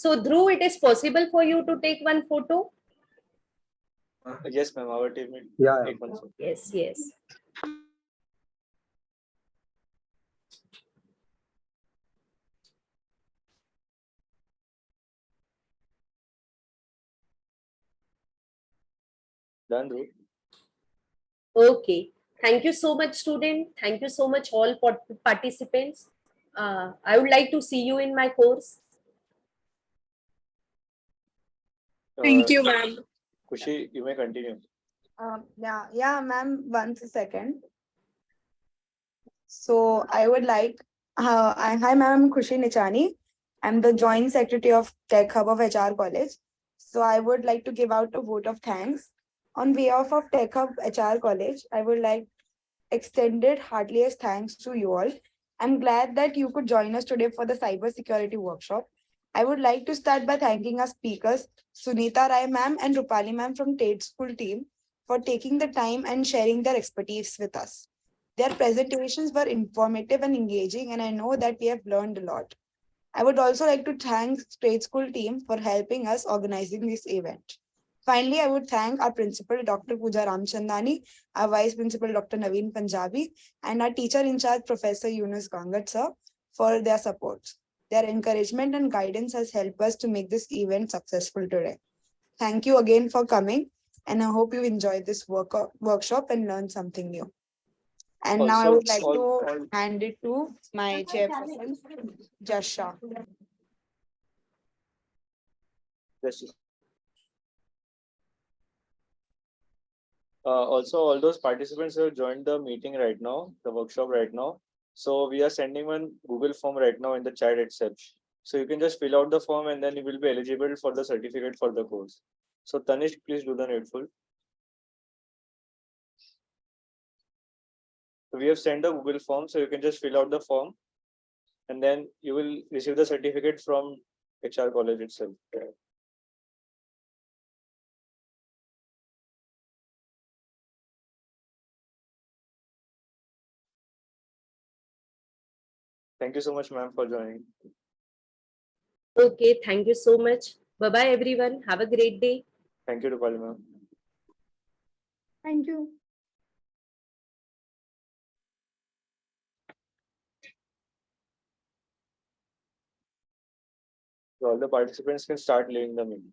So Dhruv, it is possible for you to take one photo? Yes, ma'am. Our team will Yeah, take one photo. Yes, yes. Done, Dhruv? Okay. Thank you so much, student. Thank you so much, all participants. I would like to see you in my course. Thank you, ma'am. Kushi, you may continue. Yeah, ma'am, one second. So I would like, hi, ma'am, Khushi Nichani. I'm the Joint Secretary of Tech Hub of HR College. So I would like to give out a vote of thanks. On behalf of Tech Hub HR College, I would like extended heartiest thanks to you all. I'm glad that you could join us today for the cybersecurity workshop. I would like to start by thanking our speakers, Sunita Rai ma'am and Rupali ma'am from Tate School team for taking the time and sharing their expertise with us. Their presentations were informative and engaging, and I know that we have learned a lot. I would also like to thank Trade School team for helping us organizing this event. Finally, I would thank our principal, Dr. Pooja Ramchandani, our vice principal, Dr. Naveen Punjabi, and our teacher in charge, Professor Yunus Gangat sir, for their support. Their encouragement and guidance has helped us to make this event successful today. Thank you again for coming, and I hope you enjoyed this workshop and learned something new. And now I would like to hand it to my chairperson, Jasha. Yes. Also, all those participants who have joined the meeting right now, the workshop right now. So we are sending one Google form right now in the chat itself. So you can just fill out the form and then you will be eligible for the certificate for the course. So Tanish, please do the needful. So we have sent the Google form, so you can just fill out the form and then you will receive the certificate from HR college itself. Thank you so much, ma'am, for joining. Okay, thank you so much. Bye-bye, everyone. Have a great day. Thank you, Rupali, ma'am. Thank you. So all the participants can start leaving the meeting.